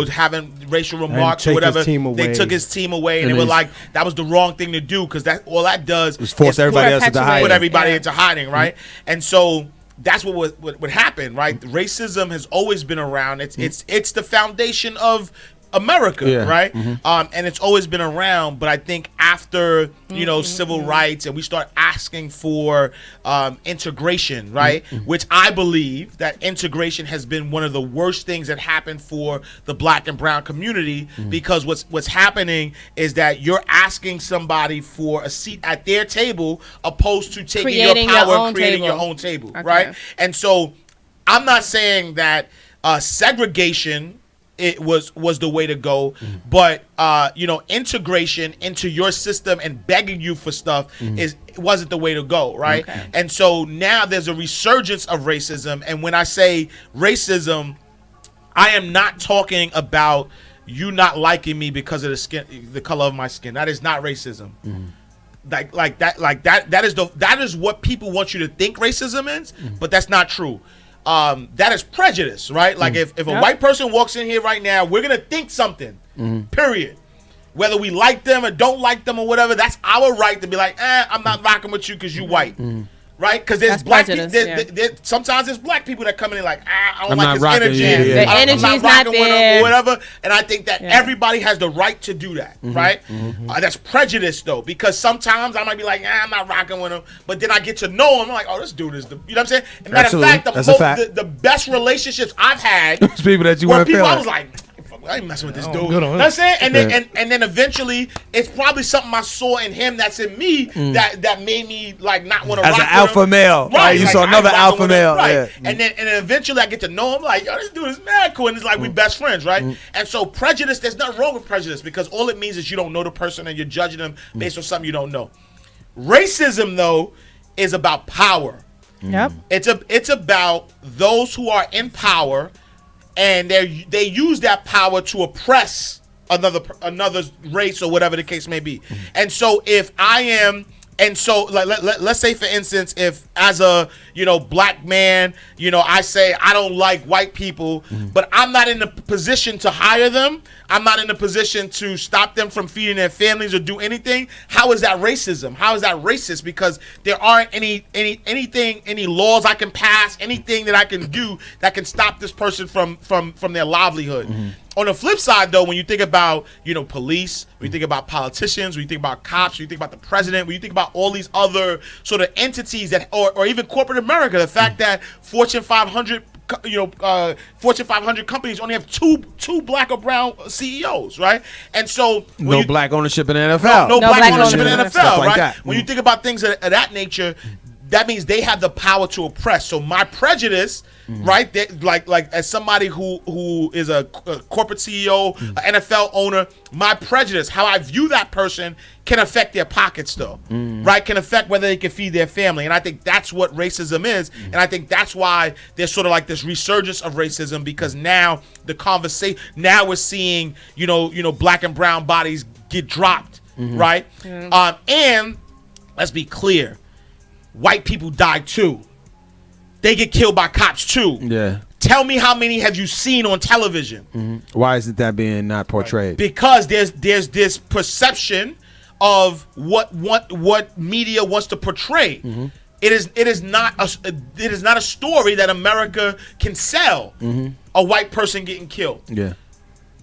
having racial remarks or whatever, they took his team away, and they were like, that was the wrong thing to do because all that does is force everybody else into hiding. Put everybody into hiding, right? And so that's what would happen, right? Racism has always been around. It's the foundation of America, right? And it's always been around. But I think after civil rights, and we start asking for integration, right? Which I believe that integration has been one of the worst things that happened for the Black and brown community, because what's happening is that you're asking somebody for a seat at their table opposed to taking your power and creating your own table, right? And so I'm not saying that segregation it was the way to go, but integration into your system and begging you for stuff wasn't the way to go, right? Okay. And so now there's a resurgence of racism, and when I say racism, I am not talking about you not liking me because of the color of my skin. That is not racism. That is what people want you to think racism is, but that's not true. That is prejudice, right? Like if a white person walks in here right now, we're gonna think something. Period. Whether we like them or don't like them or whatever, that's our right to be like, I'm not rocking with you because you white. Right? Because there's black people. Sometimes there's black people that come in like, I don't like this energy. The energy's not there. Or whatever. And I think that everybody has the right to do that, right? That's prejudice, though, because sometimes I might be like, I'm not rocking with him. But then I get to know him. I'm like, oh, this dude is the, you know what I'm saying? And matter of fact, the best relationships I've had people that you want to feel I was like, I ain't messing with this dude. You know what I'm saying? And then eventually, it's probably something I saw in him that's in me that made me like not want to rock with him. As an alpha male. Right. You saw another alpha male. Right. Yeah. And then eventually I get to know him like, yo, this dude is mad cool. And it's like we best friends, right? And so prejudice, there's nothing wrong with prejudice because all it means is you don't know the person and you're judging them based on something you don't know. Racism, though, is about power. Yep. It's about those who are in power, and they use that power to oppress another race or whatever the case may be. And so if I am. And so, let's say, for instance, if as a, black man, I say I don't like white people, but I'm not in the position to hire them. I'm not in the position to stop them from feeding their families or do anything. How is that racism? How is that racist? Because there aren't any laws I can pass, anything that I can do that can stop this person from their livelihood. On the flip side, though, when you think about, police, when you think about politicians, when you think about cops, when you think about the president, when you think about all these other sort of entities that, or even corporate America, the fact that Fortune 500 companies only have two black or brown CEOs, right? And so no black ownership in the NFL. No black ownership in the NFL, right? Like when you think about things of that nature, that means they have the power to oppress. So my prejudice, right? Like as somebody who is a corporate CEO, an NFL owner, my prejudice, how I view that person can affect their pockets, though, right? Can affect whether they can feed their family. And I think that's what racism is. And I think that's why there's sort of like this resurgence of racism, because now the conversation, now we're seeing, black and brown bodies get dropped, right? And let's be clear. White people die too. They get killed by cops too. Yeah. Tell me how many have you seen on television? Why isn't that being not portrayed? Because there's this perception of what media wants to portray. It is not a story that America can sell. A white person getting killed. Yeah.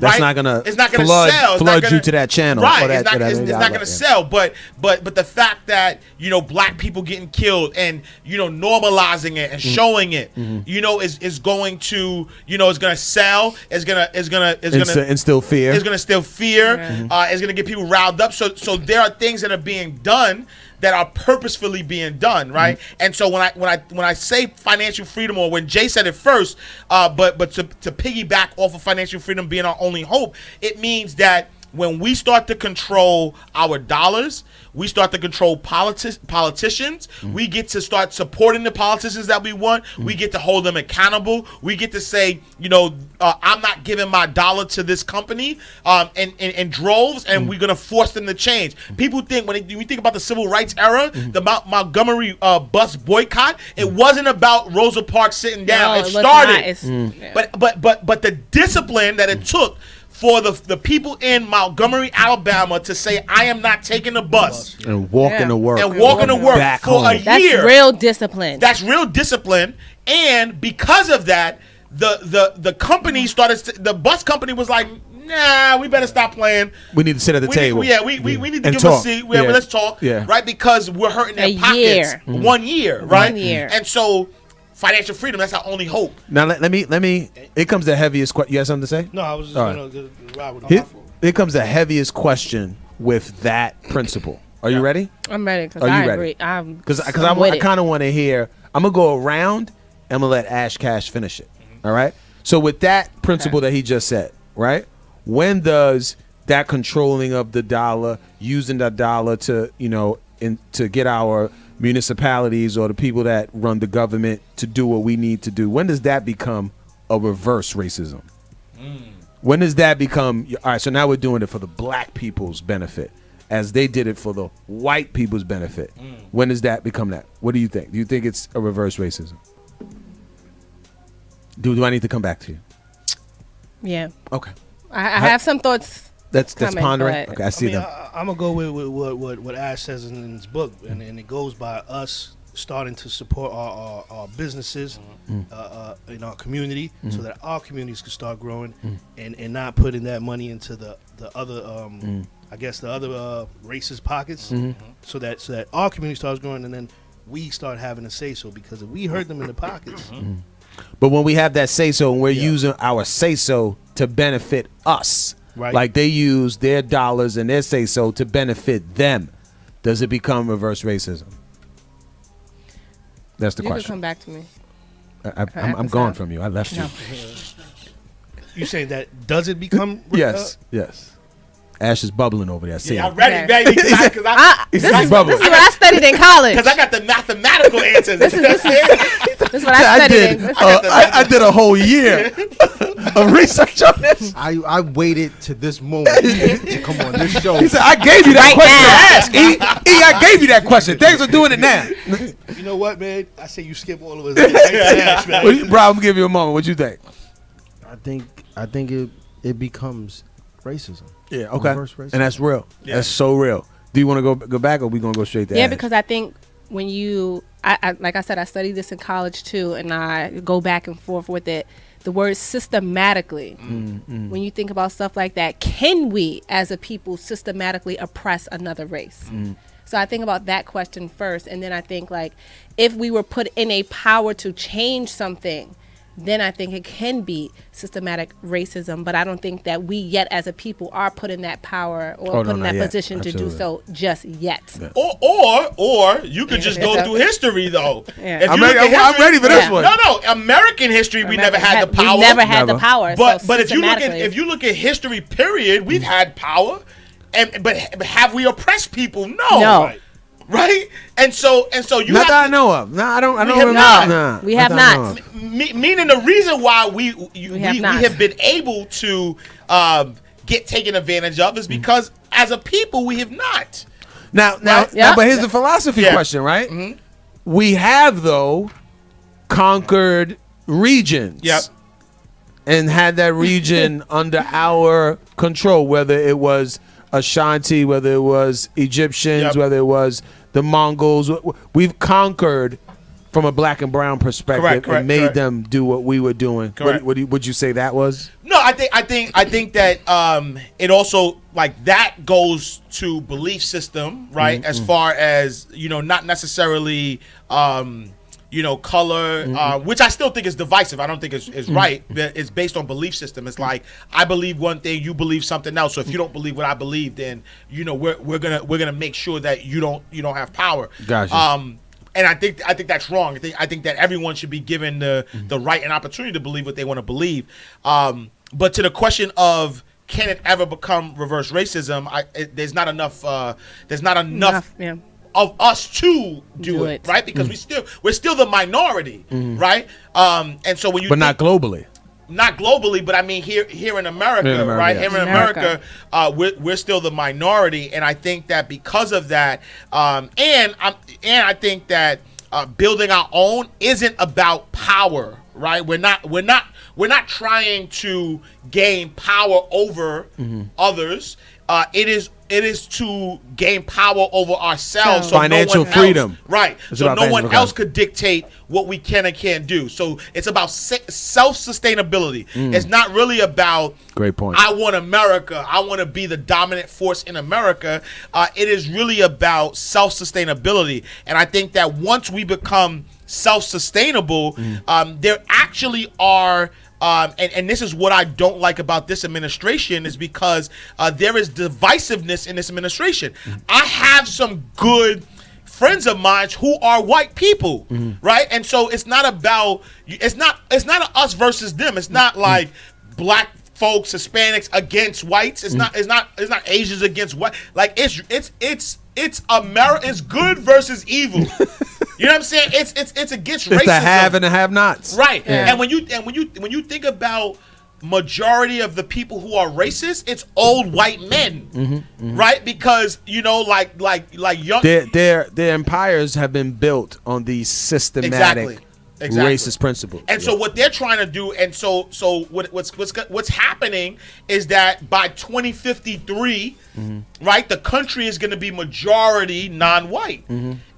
That's not gonna. It's not gonna sell. Flood you to that channel. Right. It's not gonna sell. But the fact that black people getting killed and normalizing it and showing it, is going to is gonna sell. Is gonna instill fear. It's gonna instill fear. It's gonna get people riled up. So there are things that are being done that are purposefully being done, right? And so when I say financial freedom, or when Jay said it first, but to piggyback off of financial freedom being our only hope, it means that when we start to control our dollars, we start to control politicians. We get to start supporting the politicians that we want. We get to hold them accountable. We get to say, I'm not giving my dollar to this company in droves, and we're going to force them to change. People think, when you think about the civil rights era, the Montgomery bus boycott, it wasn't about Rosa Parks sitting down. It started. But the discipline that it took for the people in Montgomery, Alabama, to say, I am not taking the bus. And walking to work. Back for home. A year. That's real discipline. That's real discipline. And because of that, the company the bus company was like, nah, we better stop playing. We need to sit at the table. We need to give a seat. Let's talk. Yeah. Right? Because we're hurting their pockets. 1 year, right? 1 year. And so financial freedom, that's our only hope. Now let me it comes the heaviest question. You have something to say? No, I was just going to ride with the Here comes the heaviest question with that principle. Are you ready? I'm ready, because I agree. Because I kind of want to hear. I'm going to go around, and I'm going to let AshCash finish it. All right? So with that principle that he just said, right? When does that controlling of the dollar, using the dollar to, to get our municipalities or the people that run the government to do what we need to do, when does that become a reverse racism? When does that become, all right, so now we're doing it for the black people's benefit as they did it for the white people's benefit. When does that become that? What do you think? Do you think it's a reverse racism? Do I need to come back to you? Yeah. Okay. I have some thoughts. That's pondering. Okay, I see them. I'm gonna go with what Ash says in his book, and it goes by us starting to support our businesses in our community, so that our communities can start growing, and not putting that money into the other I guess the other racist pockets, so that our community starts growing, and then we start having a say so, because if we hurt them in the pockets. But when we have that say so, and we're using our say so to benefit us. Right. Like they use their dollars and their say so to benefit them, does it become reverse racism? That's the question. You can come back to me. I'm gone from you. I left you. You say that does it become? Yes. Ash is bubbling over there. I see I'm ready, baby. This is what I studied in college. Because I got the mathematical answers. This is what I studied. I did a whole year of research on this. I waited to this moment to come on this show. He said, I gave you that question to ask. I gave you that question. Thanks for doing it now. You know what, man? I say you skip all of us. Bro, I'm gonna give you a moment. What you think? I think it becomes racism. Yeah, okay. Racism. And that's real. Yeah. That's so real. Do you want to go back, or we gonna go straight to Yeah, Ash? because I think when I like I said, I studied this in college too, and I go back and forth with it. The word systematically, when you think about stuff like that, can we as a people systematically oppress another race? So I think about that question first, and then I think like if we were put in a power to change something, then I think it can be systematic racism. But I don't think that we yet as a people are put in that power or put in that position to do so just yet. Yeah. Or you could just go through history though. Yeah. I'm ready for this one. No, American history, we never had the power. We never had the power. But if you look at history, period, we've had power, but have we oppressed people? No. Right, and so you. Not that I know of. No, I don't. We have not. Meaning the reason why we have been able to get taken advantage of is because as a people we have not. Now, but here's the philosophy question, right? Mm-hmm. We have though conquered regions. Yep. And had that region under our control, whether it was Ashanti, whether it was Egyptians, whether it was the Mongols. We've conquered from a black and brown perspective and made them do what we were doing. Would you say that was? No, I think that it also like that goes to belief system, right? As far as not necessarily color, which I still think is divisive. I don't think it's right. It's based on belief system. It's like I believe one thing, you believe something else. So if you don't believe what I believe, then we're gonna make sure that you don't have power. Gotcha. And I think that's wrong. I think that everyone should be given the right and opportunity to believe what they want to believe. But to the question of can it ever become reverse racism, there's not enough. Of us to do it, right? Because we're still the minority, right? And so when you not globally, but I mean here in America, right? Here in America, we're still the minority, and I think that because of that, and I think that building our own isn't about power, right? We're not trying to gain power over others. It is to gain power over ourselves. So financial freedom. Right. So no one else could dictate what we can and can't do. So it's about self-sustainability. It's not really about, great point, I want America. I want to be the dominant force in America. It is really about self-sustainability. And I think that once we become self-sustainable, there actually are... and this is what I don't like about this administration is because there is divisiveness in this administration. I have some good friends of mine who are white people, right? And so it's not about it's not us versus them. It's not like black folks, Hispanics against whites. It's not Asians against white. Like it's America. It's good versus evil. You know what I'm saying? It's against racism. It's the have and the have-nots. Right. Yeah. And when you think about majority of the people who are racist, it's old white men. Right? Because like young their empires have been built on these systematic racist principles. And so what they're trying to do, and so what's happening is that by 2053, right, the country is going to be majority non-white.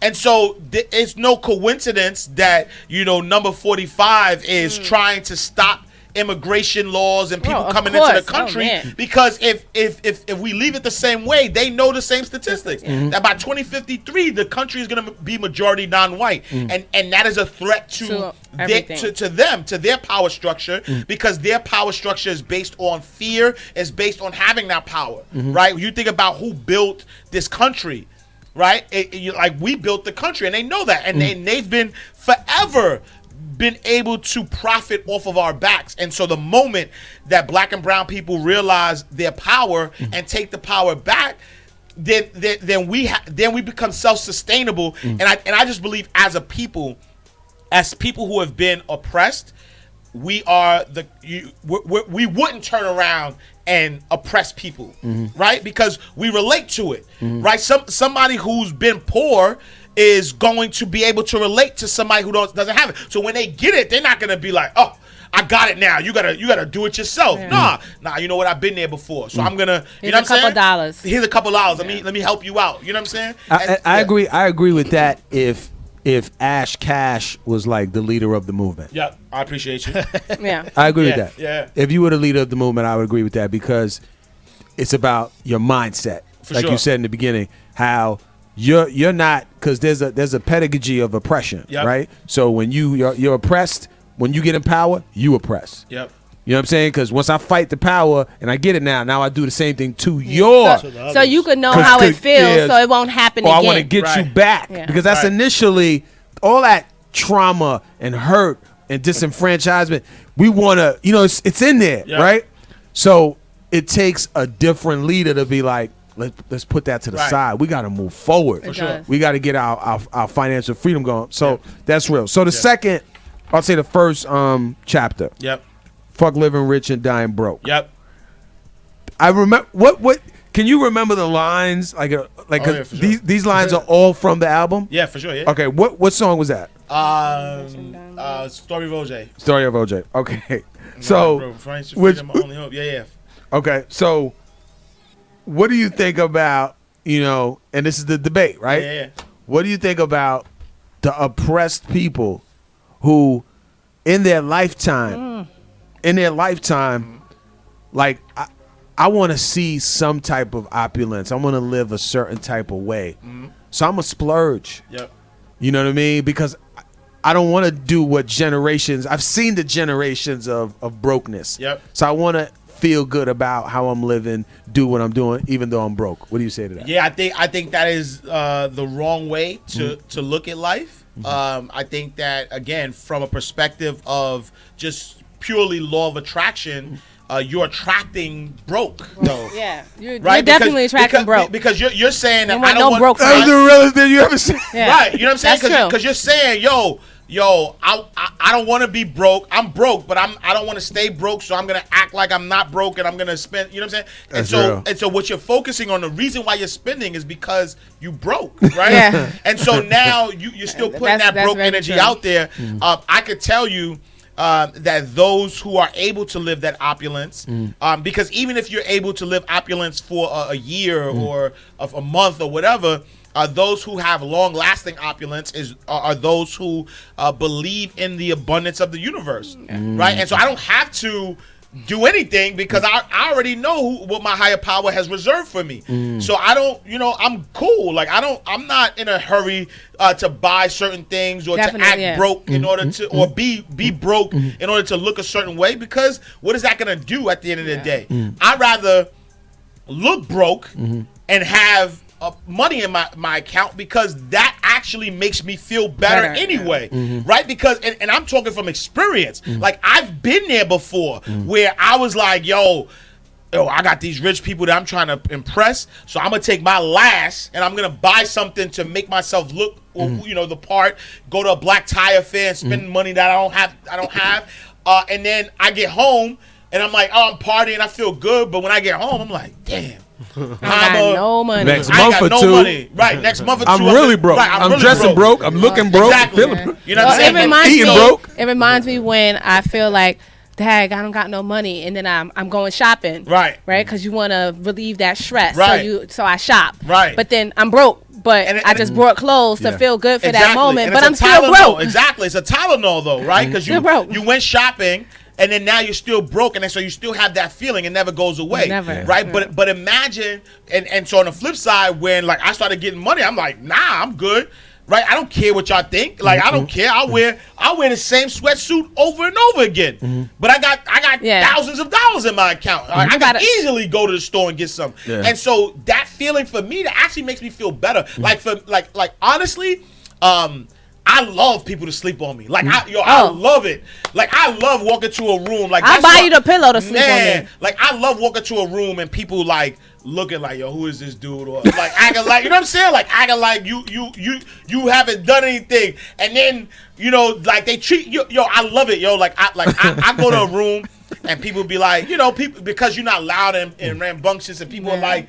And so it's no coincidence that number 45 is trying to stop immigration laws and people coming into the country, because if we leave it the same way, they know the same statistics that by 2053 the country is going to be majority non-white, and that is a threat to their power structure, because their power structure is based on fear, is based on having that power, right? You think about who built this country, right? Like we built the country, and they know that, and they've been forever been able to profit off of our backs. And so the moment that black and brown people realize their power and take the power back, then we become self-sustainable. And I just believe as people who have been oppressed, we wouldn't turn around and oppress people, right? Because we relate to it, right? Somebody who's been poor is going to be able to relate to somebody who doesn't have it. So when they get it, they're not gonna be like, oh, I got it now. You gotta do it yourself. Yeah. Nah. You know what? I've been there before, so I'm gonna. You know what I'm saying? Here's a couple dollars. Let me help you out. You know what I'm saying? I agree. I agree with that. If AshCash was like the leader of the movement. Yeah, I appreciate you. Yeah, I agree with that. Yeah. If you were the leader of the movement, I would agree with that because it's about your mindset, like you said in the beginning. How you're not, because there's a pedagogy of oppression, right? So when you're oppressed, when you get in power, you oppress. Yep. You know what I'm saying? Because once I fight the power and I get it now I do the same thing to your. So you could know how it feels, so it won't happen again. I want to get you back because that's initially all that trauma and hurt and disenfranchisement. We want to, it's in there, right? So it takes a different leader to be like, let's put that to the side. We got to move forward. For sure. We got to get our financial freedom going. So that's real. So the second, I'll say the first chapter. Yep. Fuck living rich and dying broke. Yep. I remember what can you remember the lines these lines are all from the album? Yeah, for sure. Yeah. Okay, what song was that? Story of OJ. Story of OJ. Okay. So only hope. Yeah. Okay. So what do you think about, and this is the debate, right? Yeah. What do you think about the oppressed people who in their lifetime like I want to see some type of opulence. I want to live a certain type of way. So I'm a splurge. Yep. You know what I mean? Because I don't want to do what generations. I've seen the generations of brokenness. Yep. So I want to feel good about how I'm living, do what I'm doing, even though I'm broke. What do you say to that? Yeah, I think that is the wrong way to look at life. I think that, again, from a perspective of just purely law of attraction, you're attracting broke, though. Yeah, you're definitely attracting broke. Because you're saying that I don't want broke. That's the realest thing you ever seen. Yeah. Right, you know what I'm saying? Because you're saying, yo, I don't want to be broke. I'm broke, but I don't want to stay broke, so I'm gonna act like I'm not broke, and I'm gonna spend. You know what I'm saying? And so what you're focusing on, the reason why you're spending is because you broke, right? Yeah. And so now you're still putting that broke energy out there. I could tell you. That those who are able to live that opulence, because even if you're able to live opulence for a year or a month or whatever, those who have long-lasting opulence are those who believe in the abundance of the universe, right? And so I don't have to do anything because I already know what my higher power has reserved for me. So I don't, I'm cool. Like I'm not in a hurry to buy certain things or to act broke in order to, or be broke in order to look a certain way, because what is that going to do at the end of the day? I'd rather look broke and have money in my account, because that actually makes me feel better anyway, right? Because and I'm talking from experience. Like I've been there before where I was like, yo, I got these rich people that I'm trying to impress, so I'm gonna take my last and I'm gonna buy something to make myself look the part, go to a black tie affair and spend money that I don't have, and then I get home and I'm like, oh, I'm partying, I feel good, but when I get home I'm like, damn, I got no money. Next month or two. Money. Right, next month or two. I'm really broke. Right, I'm really dressing broke. I'm looking broke. Exactly. You know what I'm saying? It reminds me when I feel like, dang, I don't got no money, and then I'm going shopping. Right. Because you want to relieve that stress. Right. So I shop. Right. But then I'm broke. But I just bought clothes to feel good for that moment. And but I'm still broke. Exactly. It's a Tylenol though, right? Because you went shopping. And then now you're still broke, and then so you still have that feeling. It never goes away, right? Yeah. But imagine, and so on the flip side, when like I started getting money, I'm like, nah, I'm good, right? I don't care what y'all think. Like I don't care. I'll wear the same sweatsuit over and over again. But I got thousands of dollars in my account. I can easily go to the store and get some. Yeah. And so that feeling for me, that actually makes me feel better. Like honestly, I I love people to sleep on me. Like I love it. Like I love walking to a room. Like I'll buy you the pillow to sleep on me. Like I love walking to a room and people like looking like, yo, who is this dude? Or like acting like, you know what I'm saying? Like acting like you haven't done anything. And then, you know, like they treat you. Yo, I love it. Yo, I go to a room and people be like, you know, people because you're not loud and rambunctious and people are like,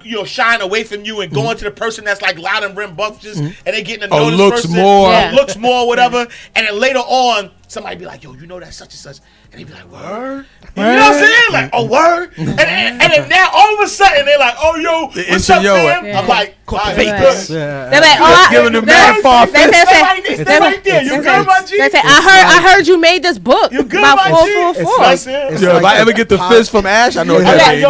you know, shying away from you and going to the person that's like loud and rambunctious and they getting to know this person. Looks more, whatever. And then later on, somebody be like, yo, you know that such and such. And they be like, word? You know what I'm saying? Like, oh, word? And then now all of a sudden they're like, oh, yo, what's up, man? I'm like, they're like, giving them mad far. They right there. You good, my G? They say, I heard you made this book. You good, about my G? 444. Yo, if I ever get the fist from Ash, I know what that means.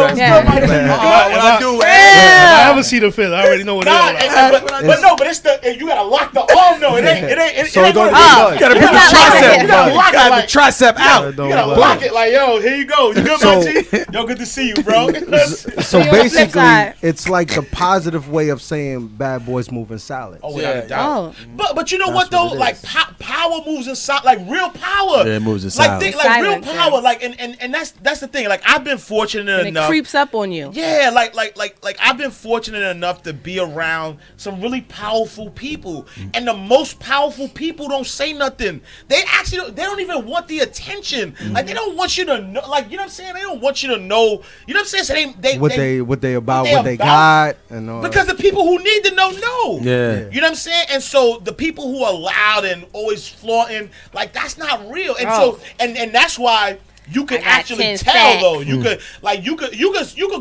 What I haven't seen the fist. I already know what it is. But it's the you gotta lock the arm though. It ain't. So you gotta put the tricep. You gotta the tricep out. You gotta block it like, yo, here you go. You good, my G? Yo, good to see you, bro. So basically, it's like the positive way of saying bad boys moving silent. Oh, without a doubt. But you know what though? Like power moves in silence. Like real power. Yeah, it moves in silence. Like real power. Like and that's the thing. Like I've been fortunate enough. It creeps up on you. Yeah, like I've been fortunate enough to be around some really powerful people, and the most powerful people don't say nothing. They don't even want the attention. Like they don't want you to know. Like you know what I'm saying? They don't want you to know. You know what I'm saying? So what they about, what they got, and all because the people who need to know. Yeah. You know what I'm saying? And so the people who are loud and always flaunting, like that's not real. And so and that's why you can actually tell though. You could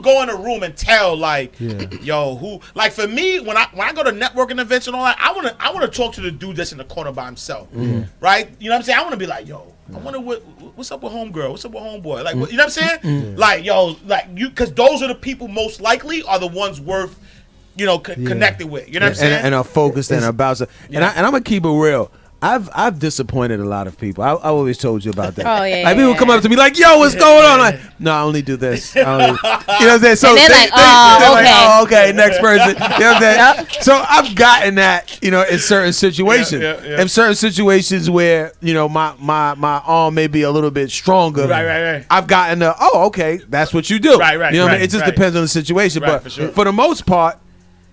go in a room and tell like, yo, who like for me when I go to networking events and all that, I wanna talk to the dude that's in the corner by himself. Right? You know what I'm saying? I wanna be like, yo, I wonder what's up with homegirl, what's up with homeboy? Like you know what I'm saying? Like, yo, like you cause those are the people most likely are the ones worth connected with. You know what I'm saying? And are focused and about to, and I'm gonna keep it real. I've disappointed a lot of people. I always told you about that. Oh yeah. Like people come up to me like, "Yo, what's going on?" Like, no, I only do this. You know what I'm saying? So and they're like, oh, okay, next person. You know what I'm saying? So I've gotten that, in certain situations. In certain situations where my arm may be a little bit stronger. Right. I've gotten the okay, that's what you do. Right. You know what I mean? It just depends on the situation. Right, but for, for the most part,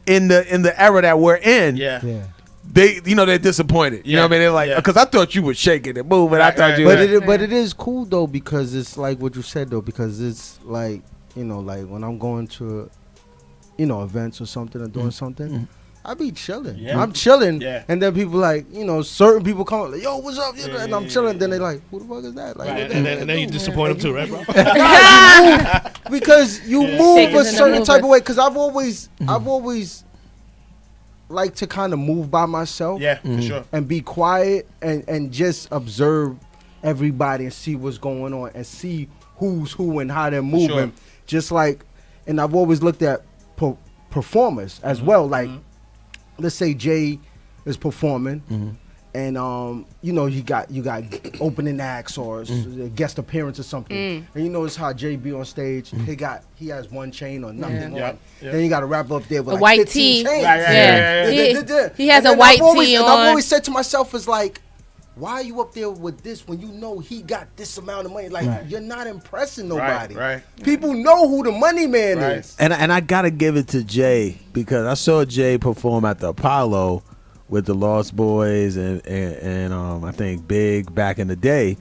in the era that we're in, they're disappointed. You know what I mean? They're like, because I thought you were shaking and moving. I thought you. But it is cool though because it's like what you said though because it's like like when I'm going to events or something or doing something, I be chilling. Yeah. I'm chilling, and then people like certain people come like, yo, what's up? And I'm chilling. Then they like, who the fuck is that? Like, and then you disappoint them too, right, bro? Because you move a certain type of way. Because I've always like to kind of move by myself, for sure, and be quiet and just observe everybody and see what's going on and see who's who and how they're moving. Sure. Just like, and I've always looked at performers as well. Like, let's say Jay is performing, and you got opening acts or a guest appearance or something, and you notice how Jay be on stage. He has one chain or nothing on. Then you got to wrap up there with a like white 15 tee. chains. He has a white tee on. And I've always said to myself, is like, why are you up there with this when you know he got this amount of money? Like you're not impressing nobody. Right. People know who the money man is. And I gotta give it to Jay because I saw Jay perform at the Apollo with the Lost Boys and I think Big back in the day.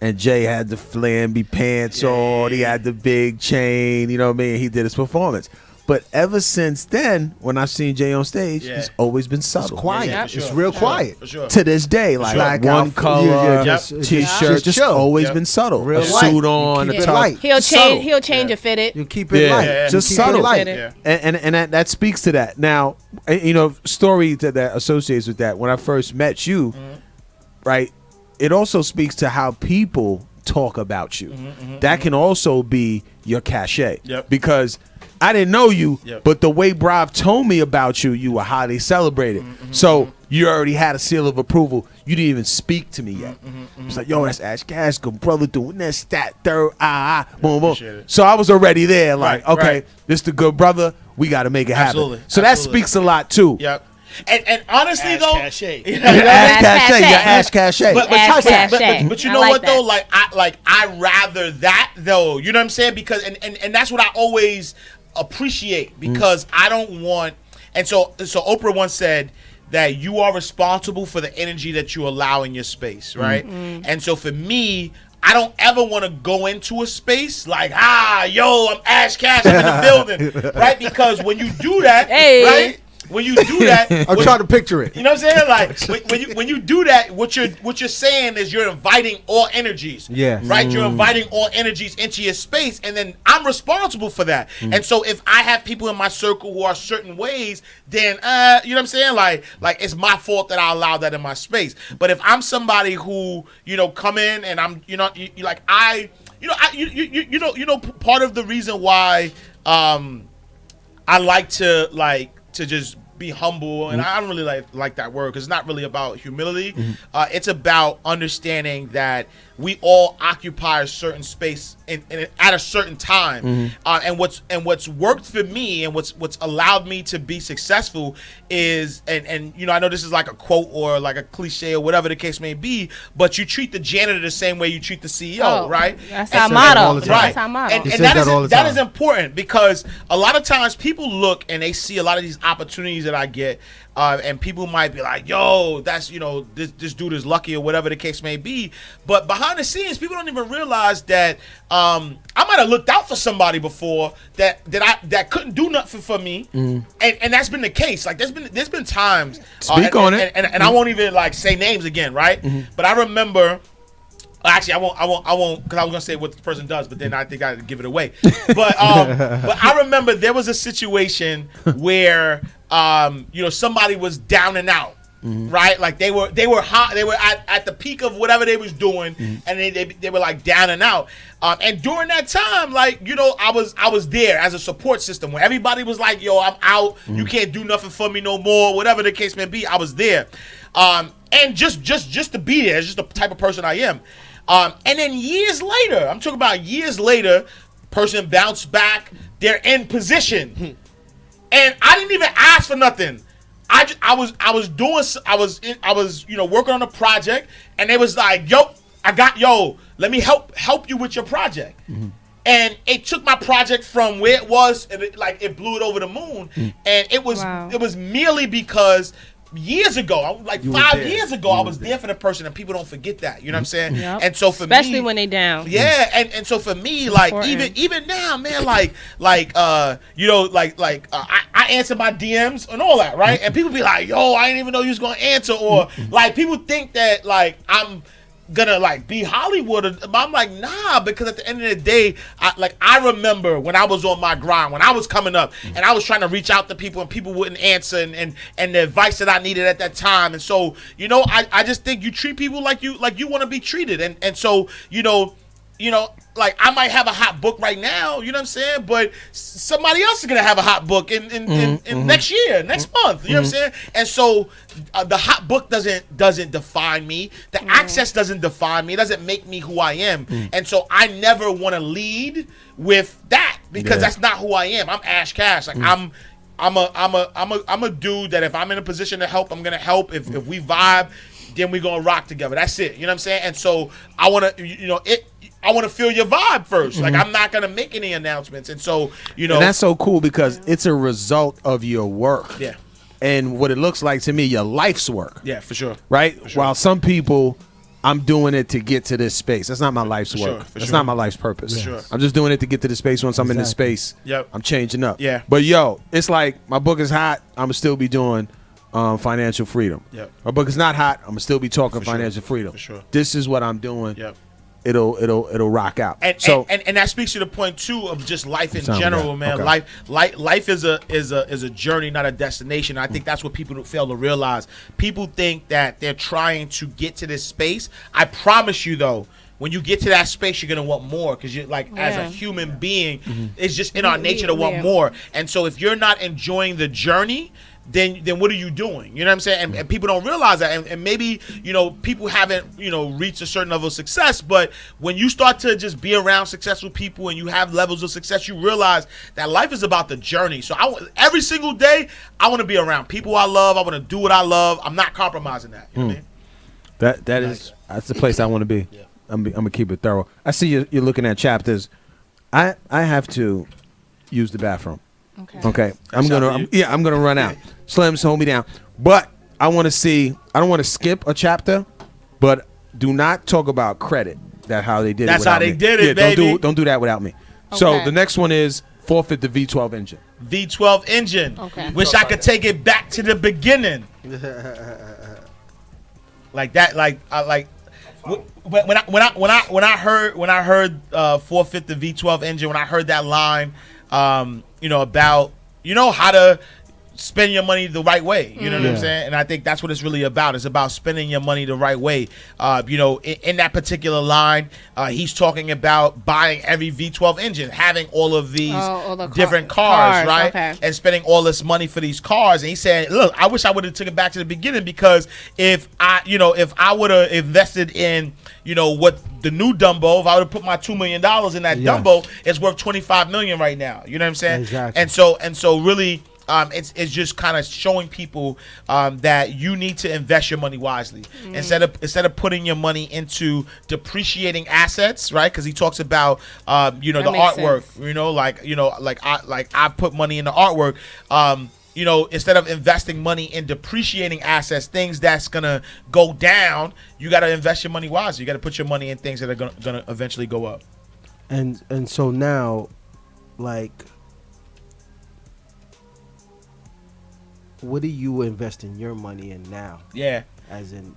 And Jay had the flamby pants on. He had the big chain. You know what I mean? He did his performance. But ever since then, when I've seen Jay on stage, he's always been subtle. It's quiet. It's real quiet. For sure. To this day, like one color, t-shirt, just always been subtle. Real a suit on, keep a it top. light. He'll change a fitted. You keep it light. Just keep subtle. It light. And that speaks to that. Now, story that associates with that. When I first met you, right, it also speaks to how people talk about you. That can also be your cachet. Because I didn't know you, but the way Brav told me about you, you were highly celebrated. So you already had a seal of approval. You didn't even speak to me yet. It's like, yo, that's AshCash, good brother doing this, that, third, boom, boom. So I was already there, like, okay, this the good brother. We got to make it happen. Absolutely. So that speaks a lot too. And honestly though, AshCash. But you know what though? Like I rather that though. You know what I'm saying? Because and that's what I always appreciate, because I don't want. And so Oprah once said that you are responsible for the energy that you allow in your space, right? And so for me, I don't ever want to go into a space like, yo, I'm AshCash, I'm in the building, right? Because when you do that, right? When you do that, I'm trying to picture it. You know what I'm saying? Like when you do that, what you're saying is you're inviting all energies. Yeah. Right? You're inviting all energies into your space, and then I'm responsible for that. And so if I have people in my circle who are certain ways, then you know what I'm saying? Like it's my fault that I allow that in my space. But if I'm somebody who, come in and I'm, part of the reason why I like to just be humble, and I don't really like that word, because it's not really about humility. It's about understanding that we all occupy a certain space at a certain time, and what's worked for me and what's allowed me to be successful is, and I know this is like a quote or like a cliche or whatever the case may be, but you treat the janitor the same way you treat the CEO, right? That's our motto. Right. That's our motto. And that is important, because a lot of times people look and they see a lot of these opportunities that I get, and people might be like, yo, that's, this dude is lucky or whatever the case may be. But behind the scenes, people don't even realize that I might have looked out for somebody before that couldn't do nothing for me. And that's been the case. Like there's been times. Speak on it. And I won't even say names again, right? But I remember. Actually, I won't, because I was gonna say what the person does, but then I think I'd give it away. But I remember there was a situation where somebody was down and out, right? Like they were hot, they were at the peak of whatever they was doing, and they were like down and out. And during that time, I was there as a support system where everybody was like, yo, I'm out, you can't do nothing for me no more, whatever the case may be. I was there, and just to be there, it's just the type of person I am. And then years later, I'm talking about years later, person bounced back, they're in position, and I didn't even ask for nothing. I was working on a project, and they was like, let me help you with your project. And it took my project from where it was, and it blew it over the moon. And it was merely because years ago, 5 years ago, I was there for the person, and people don't forget that. You know what I'm saying? Yep. And so for especially me, when they down. Yeah, and so for me, even now, man, I answer my DMs and all that, right? And people be like, yo, I didn't even know you was gonna answer, or people think that I'm gonna be Hollywood, but I'm like, nah, because at the end of the day, I remember when I was on my grind, when I was coming up, and I was trying to reach out to people, and people wouldn't answer, and the advice that I needed at that time. And so I just think you treat people like you want to be treated, and so I might have a hot book right now, you know what I'm saying? But somebody else is gonna have a hot book in next year, next month, you know what I'm saying? And so the hot book doesn't define me. The access doesn't define me. It doesn't make me who I am. And so I never want to lead with that, because that's not who I am. I'm AshCash. I'm a dude that if I'm in a position to help, I'm gonna help. If we vibe, then we're gonna rock together. That's it. You know what I'm saying? And so I wanna I want to feel your vibe first. Like, I'm not going to make any announcements. And so, And that's so cool, because it's a result of your work. Yeah. And what it looks like to me, your life's work. Yeah, for sure. Right? For sure. While some people, I'm doing it to get to this space. That's not my life's work. That's not my life's purpose. For sure. I'm just doing it to get to the space. Once I'm in this space, I'm changing up. Yeah. But, it's like my book is hot. I'm going to still be doing financial freedom. Yep. My book is not hot. I'm going to still be talking financial freedom. For sure. This is what I'm doing. Yep. It'll rock out. And that speaks to the point too of just life in general, man. Okay. Life is a journey, not a destination. I think that's what people fail to realize. People think that they're trying to get to this space. I promise you, though, when you get to that space, you're gonna want more, because you're as a human being, it's just in our nature to want more. And so if you're not enjoying the journey, then what are you doing? You know what I'm saying? And people don't realize that. And maybe, people haven't, reached a certain level of success. But when you start to just be around successful people and you have levels of success, you realize that life is about the journey. So every single day, I want to be around people I love. I want to do what I love. I'm not compromising that. You know what I mean? That's the place I want to be. Yeah. I'm gonna keep it thorough. I see you're looking at chapters. I have to use the bathroom. Okay. I'm gonna run out. Slims, hold me down. But I want to see. I don't want to skip a chapter, but do not talk about credit. That's how they did it. That's how they did it, baby. Don't do that without me. Okay. So the next one is forfeit the V12 engine. V12 engine. Okay. Wish I could take it back to the beginning. Like that. When I heard forfeit the V12 engine, when I heard that line, about how to spend your money the right way. You know what I'm saying? And I think that's what it's really about. It's about spending your money the right way. In that particular line, he's talking about buying every V12 engine, having all of these different cars, right? Okay. And spending all this money for these cars. And he said, look, I wish I would have took it back to the beginning, because if I would have invested in, what the new Dumbo, if I would have put my $2 million in that Dumbo, it's worth $25 million right now. You know what I'm saying? Exactly. And so really, it's just kind of showing people that you need to invest your money wisely instead of putting your money into depreciating assets, right? Because he talks about the artwork, sense. I put money in the artwork. Instead of investing money in depreciating assets, things that's gonna go down, you got to invest your money wisely. You got to put your money in things that are gonna eventually go up. And so now, like, what are you investing your money in now? Yeah. As in,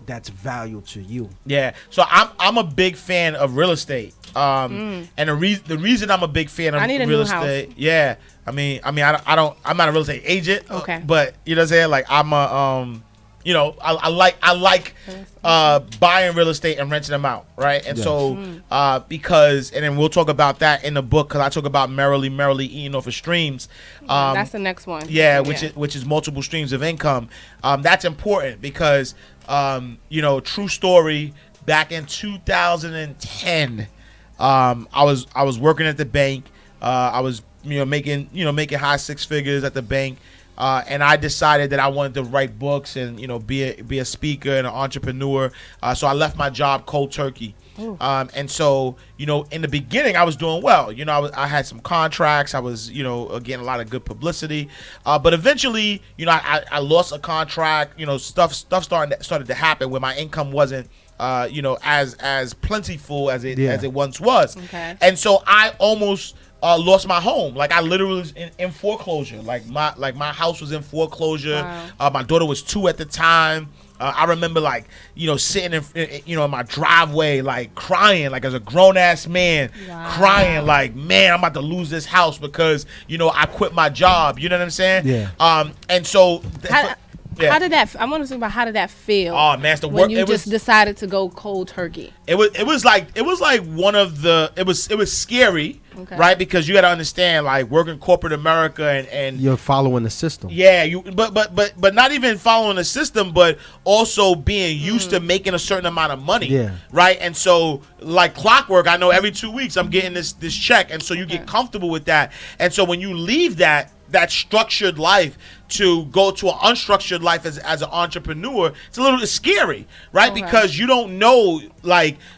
that's value to you. Yeah. So I'm a big fan of real estate. And the reason I'm a big fan of real estate. House. Yeah. I'm not a real estate agent. Okay. But you know what I'm saying? Like, I'm a I like buying real estate and renting them out, right? And so because, and then we'll talk about that in the book, because I talk about merrily eating off of streams. That's the next one. Yeah, which is multiple streams of income. That's important because true story. Back in 2010, I was working at the bank. I was making high six figures at the bank. And I decided that I wanted to write books and be a speaker and an entrepreneur. So I left my job cold turkey. And so in the beginning I was doing well. I had some contracts. I was getting a lot of good publicity. But eventually I lost a contract. Stuff started to happen where my income wasn't as plentiful as it once was. Okay. And so I almost lost my home. Like, I literally was in foreclosure. Like my house was in foreclosure. Wow. My daughter was 2 at the time. I remember sitting in my driveway, like crying, like as a grown ass man, crying, like, man, I'm about to lose this house because I quit my job. You know what I'm saying? Yeah. And so. How did that? I want to talk about how did that feel? Oh man, when you just decided to go cold turkey. It was like one of the. It was scary, right? Because you got to understand, like, working corporate America and you're following the system. Yeah, but not even following the system, but also being used to making a certain amount of money. Yeah. Right, and so like clockwork, I know every 2 weeks I'm getting this check, and so you get comfortable with that, and so when you leave that structured life to go to an unstructured life as an entrepreneur, it's a little scary, right? Okay. Because you don't know,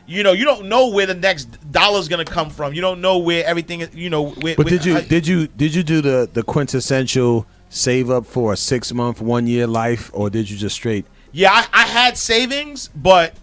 you don't know where the next dollar's gonna come from. You don't know where everything is, But did you do the quintessential save up for a 6-month, 1 year life, or did you just straight? Yeah, I had savings, but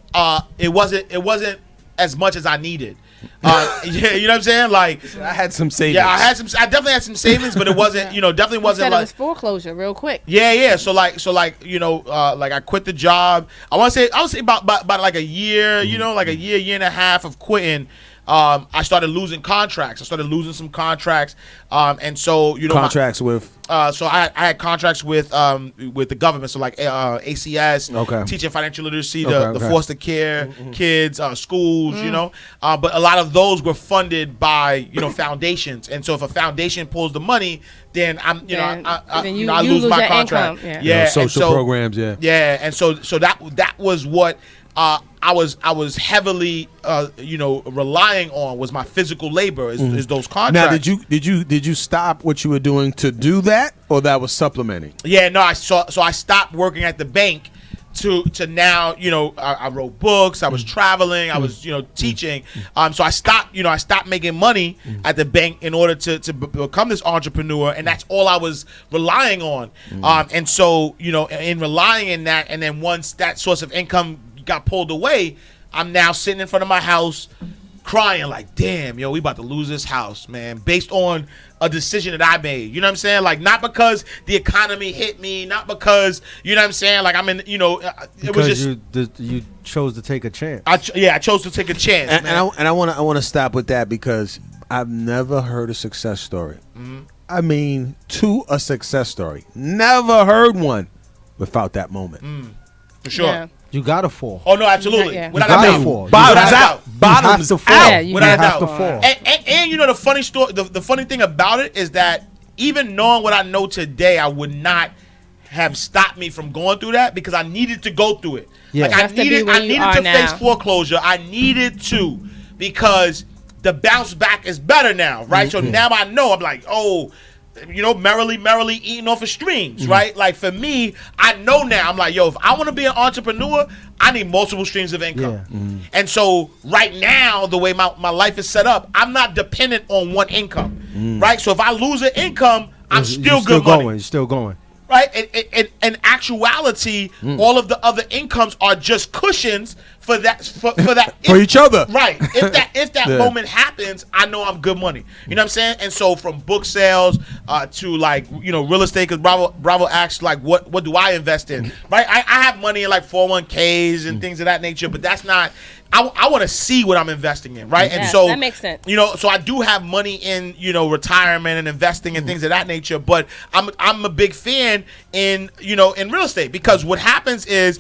it wasn't as much as I needed. Yeah, you know what I'm saying? Like, I had some savings. Yeah, I definitely had some savings, but it wasn't, definitely wasn't like, it was foreclosure real quick. Yeah. So like I quit the job. I would say about like a year, like a year and a half of quitting. I started losing contracts. I started losing some contracts, and so contracts with. So I had contracts with the government, so like ACS, teaching financial literacy, the foster care kids, schools, but a lot of those were funded by foundations, and so if a foundation pulls the money, then I lose my contract. Social programs, and so that was what. I was heavily, relying on was my physical labor, is those contracts. Now, did you stop what you were doing to do that, or that was supplementing? Yeah, no, so I stopped working at the bank to now, I wrote books, I was traveling, I was, teaching. So I stopped making money at the bank in order to become this entrepreneur, and that's all I was relying on. And so, in relying in that, and then once that source of income got pulled away, I'm now sitting in front of my house crying like, damn, we about to lose this house, man, based on a decision that I made. You know what I'm saying? Like, not because the economy hit me, not because, you know what I'm saying? Like, I'm in, it was just you chose to take a chance. I chose to take a chance. And I want to stop with that because I've never heard a success story. I mean, a success story. Never heard one without that moment. For sure. Yeah. You gotta fall. Oh no, absolutely. Without a doubt. Bottoms out. Bottoms out. Without a doubt. To fall. And the funny story, the funny thing about it is that even knowing what I know today, I would not have stopped me from going through that because I needed to go through it. Yeah. Like I needed to face foreclosure. I needed to because the bounce back is better now, right? So now I know. I'm like, merrily eating off of streams, right? Like for me, I know now. I'm like, if I want to be an entrepreneur, I need multiple streams of income. And so right now, the way my life is set up, I'm not dependent on one income, right? So if I lose an income, I'm still good money. You're still going. Right? In actuality, all of the other incomes are just cushions for that for each other. Right. If that moment happens, I know I'm good money. You know what I'm saying? And so from book sales to real estate, because Bravo asks like what do I invest in? Right? I have money in like 401ks and things of that nature, but that's not I want to see what I'm investing in, right? And so that makes sense. So I do have money in, retirement and investing and things of that nature, but I'm a big fan in real estate because what happens is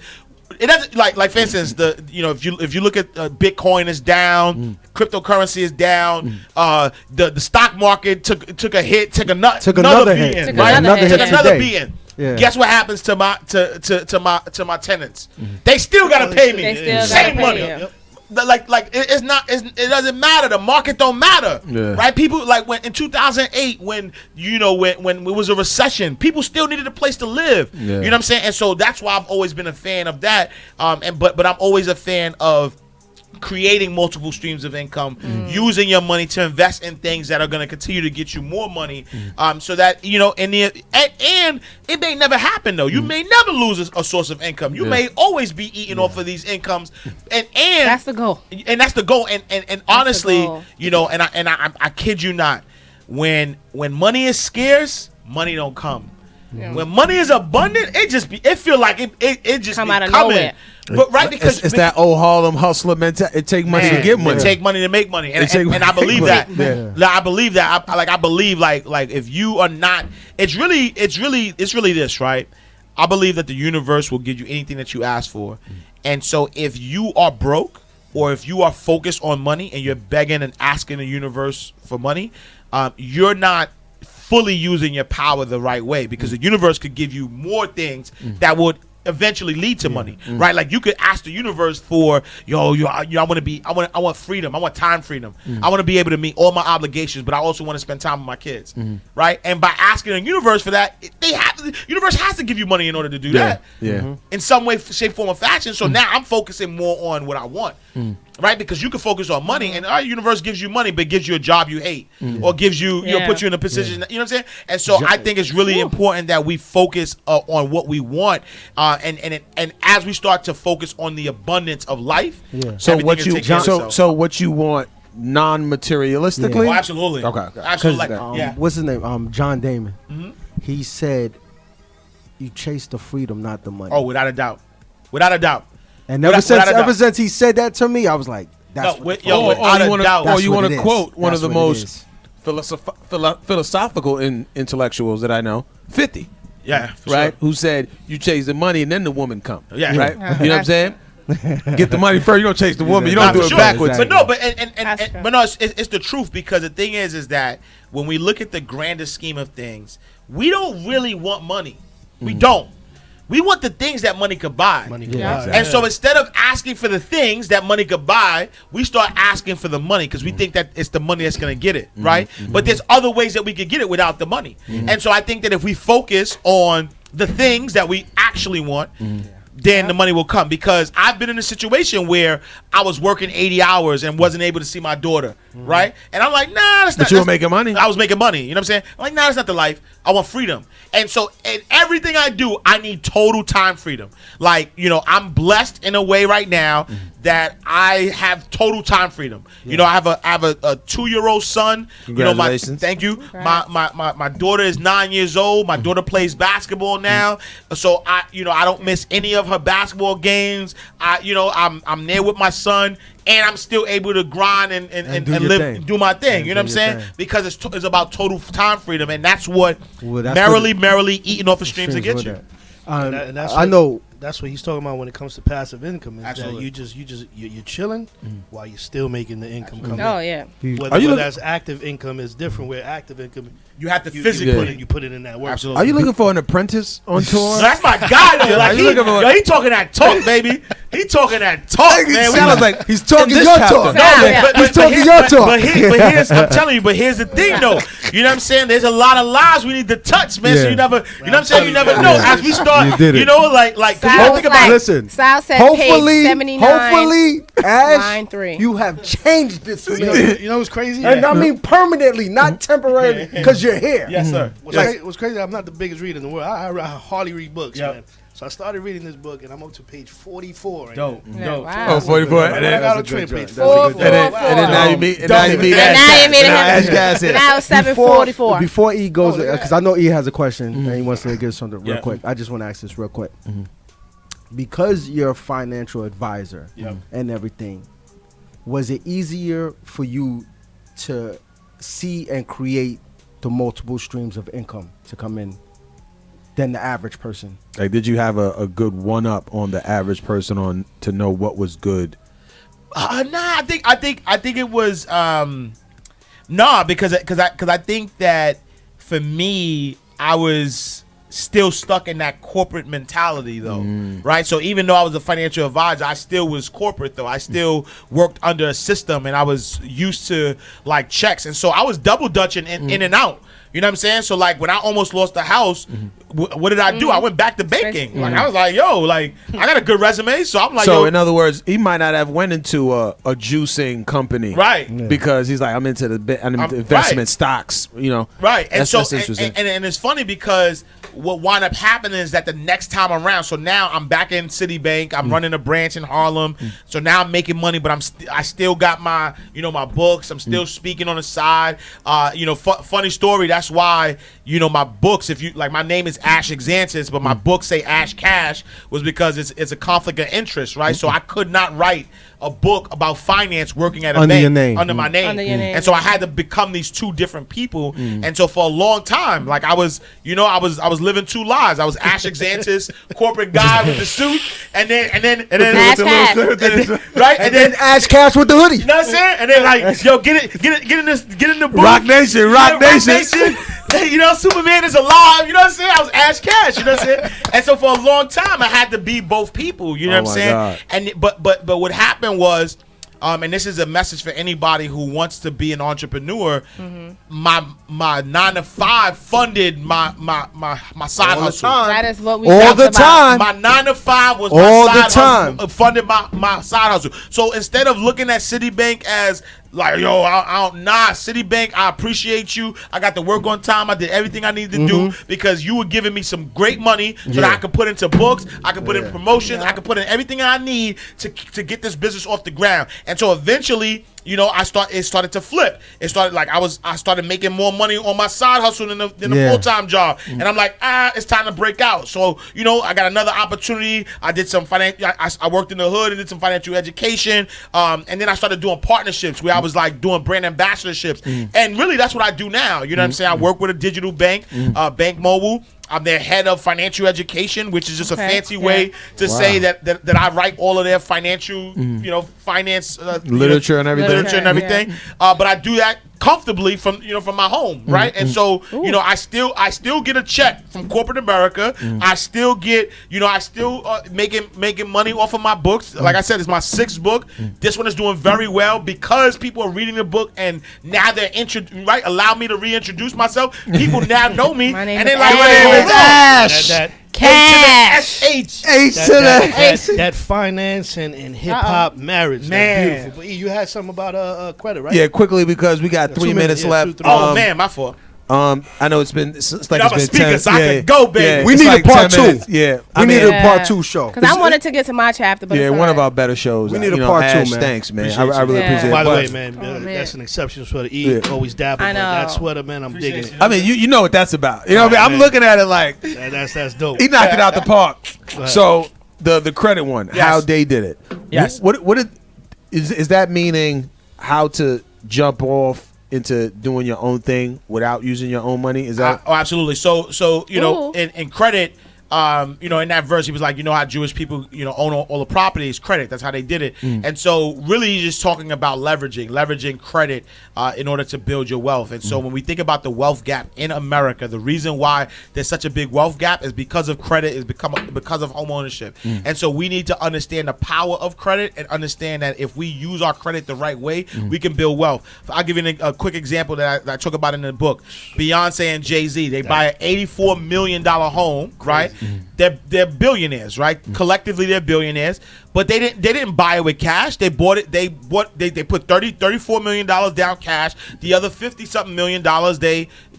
it doesn't like for instance if you look at Bitcoin is down, cryptocurrency is down, the stock market took a hit, took another beating, right? Another beating. Yeah. Guess what happens to my tenants? They still gotta pay me same money. It doesn't matter. The market don't matter, right? People like when in 2008 when it was a recession, people still needed a place to live. You know what I'm saying? And so that's why I've always been a fan of that. But I'm always a fan of creating multiple streams of income, using your money to invest in things that are going to continue to get you more money, so that and it may never happen though. You may never lose a source of income. You may always be eating off of these incomes, and that's the goal. And that's the goal. And honestly, I kid you not, when money is scarce, money don't come. Yeah. When money is abundant, it feel like it just come out of nowhere. But because it's that old Harlem hustler mentality. It take money to get money. It take money to make money, and I believe that. I believe that. I believe like if you are not, it's really this, right? I believe that the universe will give you anything that you ask for, and so if you are broke or if you are focused on money and you're begging and asking the universe for money, you're not fully using your power the right way, because the universe could give you more things that would eventually lead to money, right? Like you could ask the universe for, I want freedom, I want time freedom, I want to be able to meet all my obligations, but I also want to spend time with my kids, right? And by asking the universe for that, the universe has to give you money in order to do that, in some way, shape, form, or fashion. So now I'm focusing more on what I want. Right, because you can focus on money, and our universe gives you money, but gives you a job you hate, or gives you, put you in a position. You know what I'm saying? And so I think it's really important that we focus on what we want, and as we start to focus on the abundance of life. So what you want non-materialistically? Oh, absolutely. Okay. Absolutely. What's his name? John Damon. He said, "You chase the freedom, not the money." Oh, without a doubt. Without a doubt. And ever since he said that to me, I was like, That's you want to quote one of the most philosophical intellectuals that I know, 50. Yeah, right. Sure. Who said you chase the money and then the woman come? Yeah, right. You know what I'm saying? Get the money first. You don't chase the woman. You don't do it backwards. Exactly. But no, it's the truth, because the thing is that when we look at the grander scheme of things, we don't really want money. We don't. We want the things that money could buy. And so instead of asking for the things that money could buy, we start asking for the money because we think that it's the money that's going to get it, right? But there's other ways that we could get it without the money. And so I think that if we focus on the things that we actually want, then the money will come. Because I've been in a situation where I was working 80 hours and wasn't able to see my daughter, right? And I'm like, nah, that's not. But you were making money? I was making money. You know what I'm saying? I'm like, nah, that's not the life. I want freedom. And so in everything I do, I need total time freedom. Like, you know, I'm blessed in a way right now that I have total time freedom. You know, I have a 2-year-old son. Congratulations. You know, thank you. My daughter is 9 years old. My daughter plays basketball now. So I don't miss any of her basketball games. I'm there with my son, and I'm still able to grind and do my thing. You know what I'm saying? Because it's about total time freedom, and that's what merrily eating off the streams will get you. I know that's what he's talking about when it comes to passive income. Is that you're chilling while you're still making the income come in. Oh yeah. Whether that's active income is different. Where active income, you have to physically put it in that work. Absolutely. Are you looking for an apprentice on tour? No, that's my guy though. Like he talking that talk, baby. He talking that talk, man. Sounds like he's talking your talk. He's talking your talk. But I'm telling you. But here's the thing, though. You know what I'm saying? There's a lot of lives we need to touch, man. So you never, you know what I'm saying? You never know. As we start, you know, like. Cause you gotta think about. Listen. Sal said page 79. Hopefully, Ash, line 3. you have changed this. You know what's crazy? And I mean permanently, not temporarily, because you're here. Yes, sir. What's crazy? I'm not the biggest reader in the world. I hardly read books, man. So I started reading this book, and I'm up to page 44. Right Dope. Wow. Oh, 44. And then I got a trade page 44. And then now you meet AshCash. Now it's 744. Before E goes, because I know E has a question and he wants to get something real quick. I just want to ask this real quick. Because you're a financial advisor and everything, was it easier for you to see and create the multiple streams of income to come in than the average person? Like, did you have a good one-up on the average person to know what was good? I think it was because I think that for me, I was still stuck in that corporate mentality though, right? So even though I was a financial advisor, I still was corporate though. I still worked under a system, and I was used to like checks, and so I was double dutching in and out. You know what I'm saying? So like when I almost lost the house, what did I do? I went back to banking. Like I was like, yo, like I got a good resume, so I'm like, so in other words, he might not have went into a juicing company, right? Because he's like, I'm into the investment stocks, you know, right? And that's interesting. And it's funny because what wound up happening is that the next time around, so now I'm back in Citibank. I'm running a branch in Harlem. So now I'm making money, but I still got my my books. I'm still speaking on the side. Funny story. That's why my books. If you like, my name is Ash Exantis, but my books say AshCash was because it's a conflict of interest, right? So I could not write a book about finance working at a bank under my name. And so I had to become these two different people. And so for a long time, like I was living two lives. I was Ash Exantis, corporate guy with the suit, and then right, and then AshCash with the hoodie. You know what I'm saying? And then like, yo, get in the book. Rock Nation. Superman is alive. You know what I'm saying? I was AshCash. You know what I'm saying? And so for a long time, I had to be both people. You know what I'm saying? God. And but what happened was, and this is a message for anybody who wants to be an entrepreneur. My 9-to-5 funded my side hustle. That is what we all the time. My 9-to-5 was all my the side time hustle, funded my side hustle. So instead of looking at Citibank as like, yo, Citibank, I appreciate you. I got to work on time. I did everything I needed to do because you were giving me some great money so that I could put into books, I could put in promotions, I could put in everything I need to get this business off the ground. And so eventually it started to flip. It started like I started making more money on my side hustle than the full-time job. And I'm like, it's time to break out. So, I got another opportunity. I did some I worked in the hood and did some financial education. And then I started doing partnerships where I was like doing brand ambassadorships. And really that's what I do now. You know what I'm saying? I work with a digital bank, Bank Mobile. I'm their head of financial education, which is just a fancy way to say that I write all of their financial, finance literature and everything. But I do that comfortably from my home, right? And so I still get a check from corporate America. I still get making money off of my books. Like I said, it's my 6th book. This one is doing very well because people are reading the book and now they're allow me to reintroduce myself. People now know me and they're like, my name is Ash. Cash. That finance and hip hop marriage. Man, that's beautiful. But you had something about credit, right? Yeah, quickly because we got 3 minutes left. Oh man, my fault. I know it's been like I'm a speaker, so I can go, baby. We need a part 2. Yeah, we need a part 2 show. Because I wanted to get to my chapter, but one of our better shows. We need a part 2, man. Thanks, man. I really appreciate it. By the way, man, that's an exceptional sweater. Always dabbing. I know that sweater, man. I'm digging it. I mean, you know what that's about. You know what I mean? I'm looking at it like that's dope. He knocked it out the park. So the credit one, how they did it. Yes. What is that meaning? How to jump off into doing your own thing without using your own money? Is that? Oh, absolutely. So in credit, in that verse, he was like, how Jewish people, own all the properties, credit. That's how they did it. And so really he's just talking about leveraging credit in order to build your wealth. And so when we think about the wealth gap in America, the reason why there's such a big wealth gap is because of credit, is because of home ownership. And so we need to understand the power of credit and understand that if we use our credit the right way, we can build wealth. I'll give you a quick example that I talk about in the book. Beyonce and Jay-Z, they buy an $84 million home, right? They're billionaires, right? Collectively, they're billionaires, but they didn't buy it with cash. They bought it. They put $34 million down cash. The other $50-something million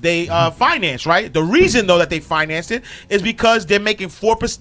they financed, right? The reason though that they financed it is because they're making 4%.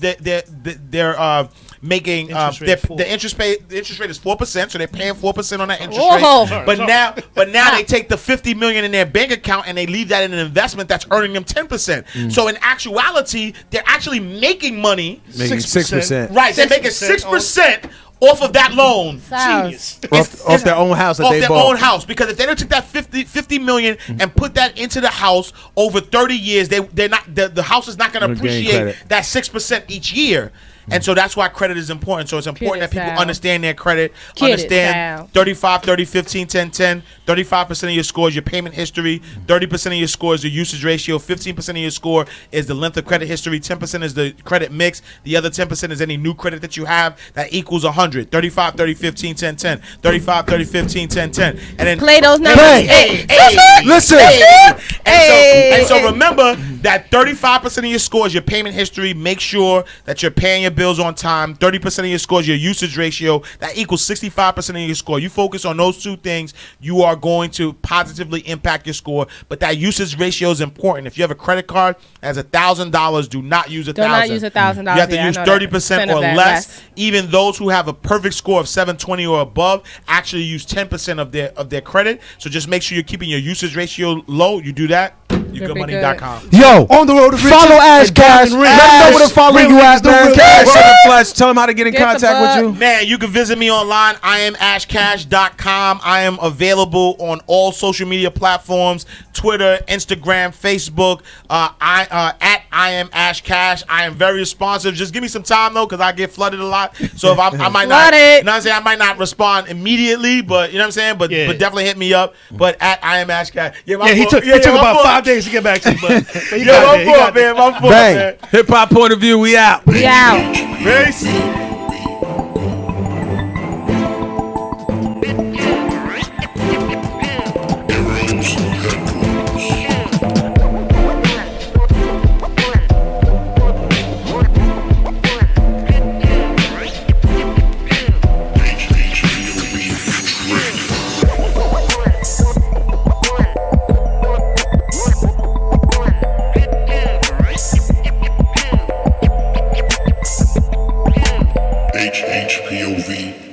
They're making the interest rate is 4%, so they're paying 4% on that interest rate. But now they take the $50 million in their bank account and they leave that in an investment that's earning them 10%. So in actuality, they're actually making money, making 6%. Right, they're making 6% off of that loan. Genius. Off their own house that off they their bought. own house, because if they don't take that $50 million and put that into the house over 30 years, the house is not going to appreciate that 6% each year. And so that's why credit is important. So it's important that people understand their credit, understand 35, 30, 15, 10, 10. 35% of your score is your payment history. 30% of your score is the usage ratio. 15% of your score is the length of credit history. 10% is the credit mix. The other 10% is any new credit that you have that equals 100. 35, 30, 15, 10, 10. 35, 30, 15, 10, 10. And then play those numbers. Listen. And so remember that 35% of your score is your payment history. Make sure that you're paying your bills on time. 30% of your score is your usage ratio. That equals 65% of your score. You focus on those two things, you are going to positively impact your score. But that usage ratio is important. If you have a credit card that has $1,000, do not use $1,000. Do not use $1,000. You have to use 30% or less. Even those who have a perfect score of 720 or above actually use 10% of their credit. So just make sure you're keeping your usage ratio low. You do that, YouGoodMoney.com. Yo, on the road to follow AshCash. Let them know where to follow you at, man. Tell them how to get in contact with you. Man, you can visit me online. I am AshCash.com. I am available on all social media platforms: Twitter, Instagram, Facebook. At I am AshCash. I am very responsive. Just give me some time though, because I get flooded a lot. So if I might not, you know what I'm saying, I might not respond immediately, but you know what I'm saying. But definitely hit me up. But at I am AshCash. He took about 5 days to get back to you, but my fault, man. HipHop Point of View. We out. Peace. HHPOV.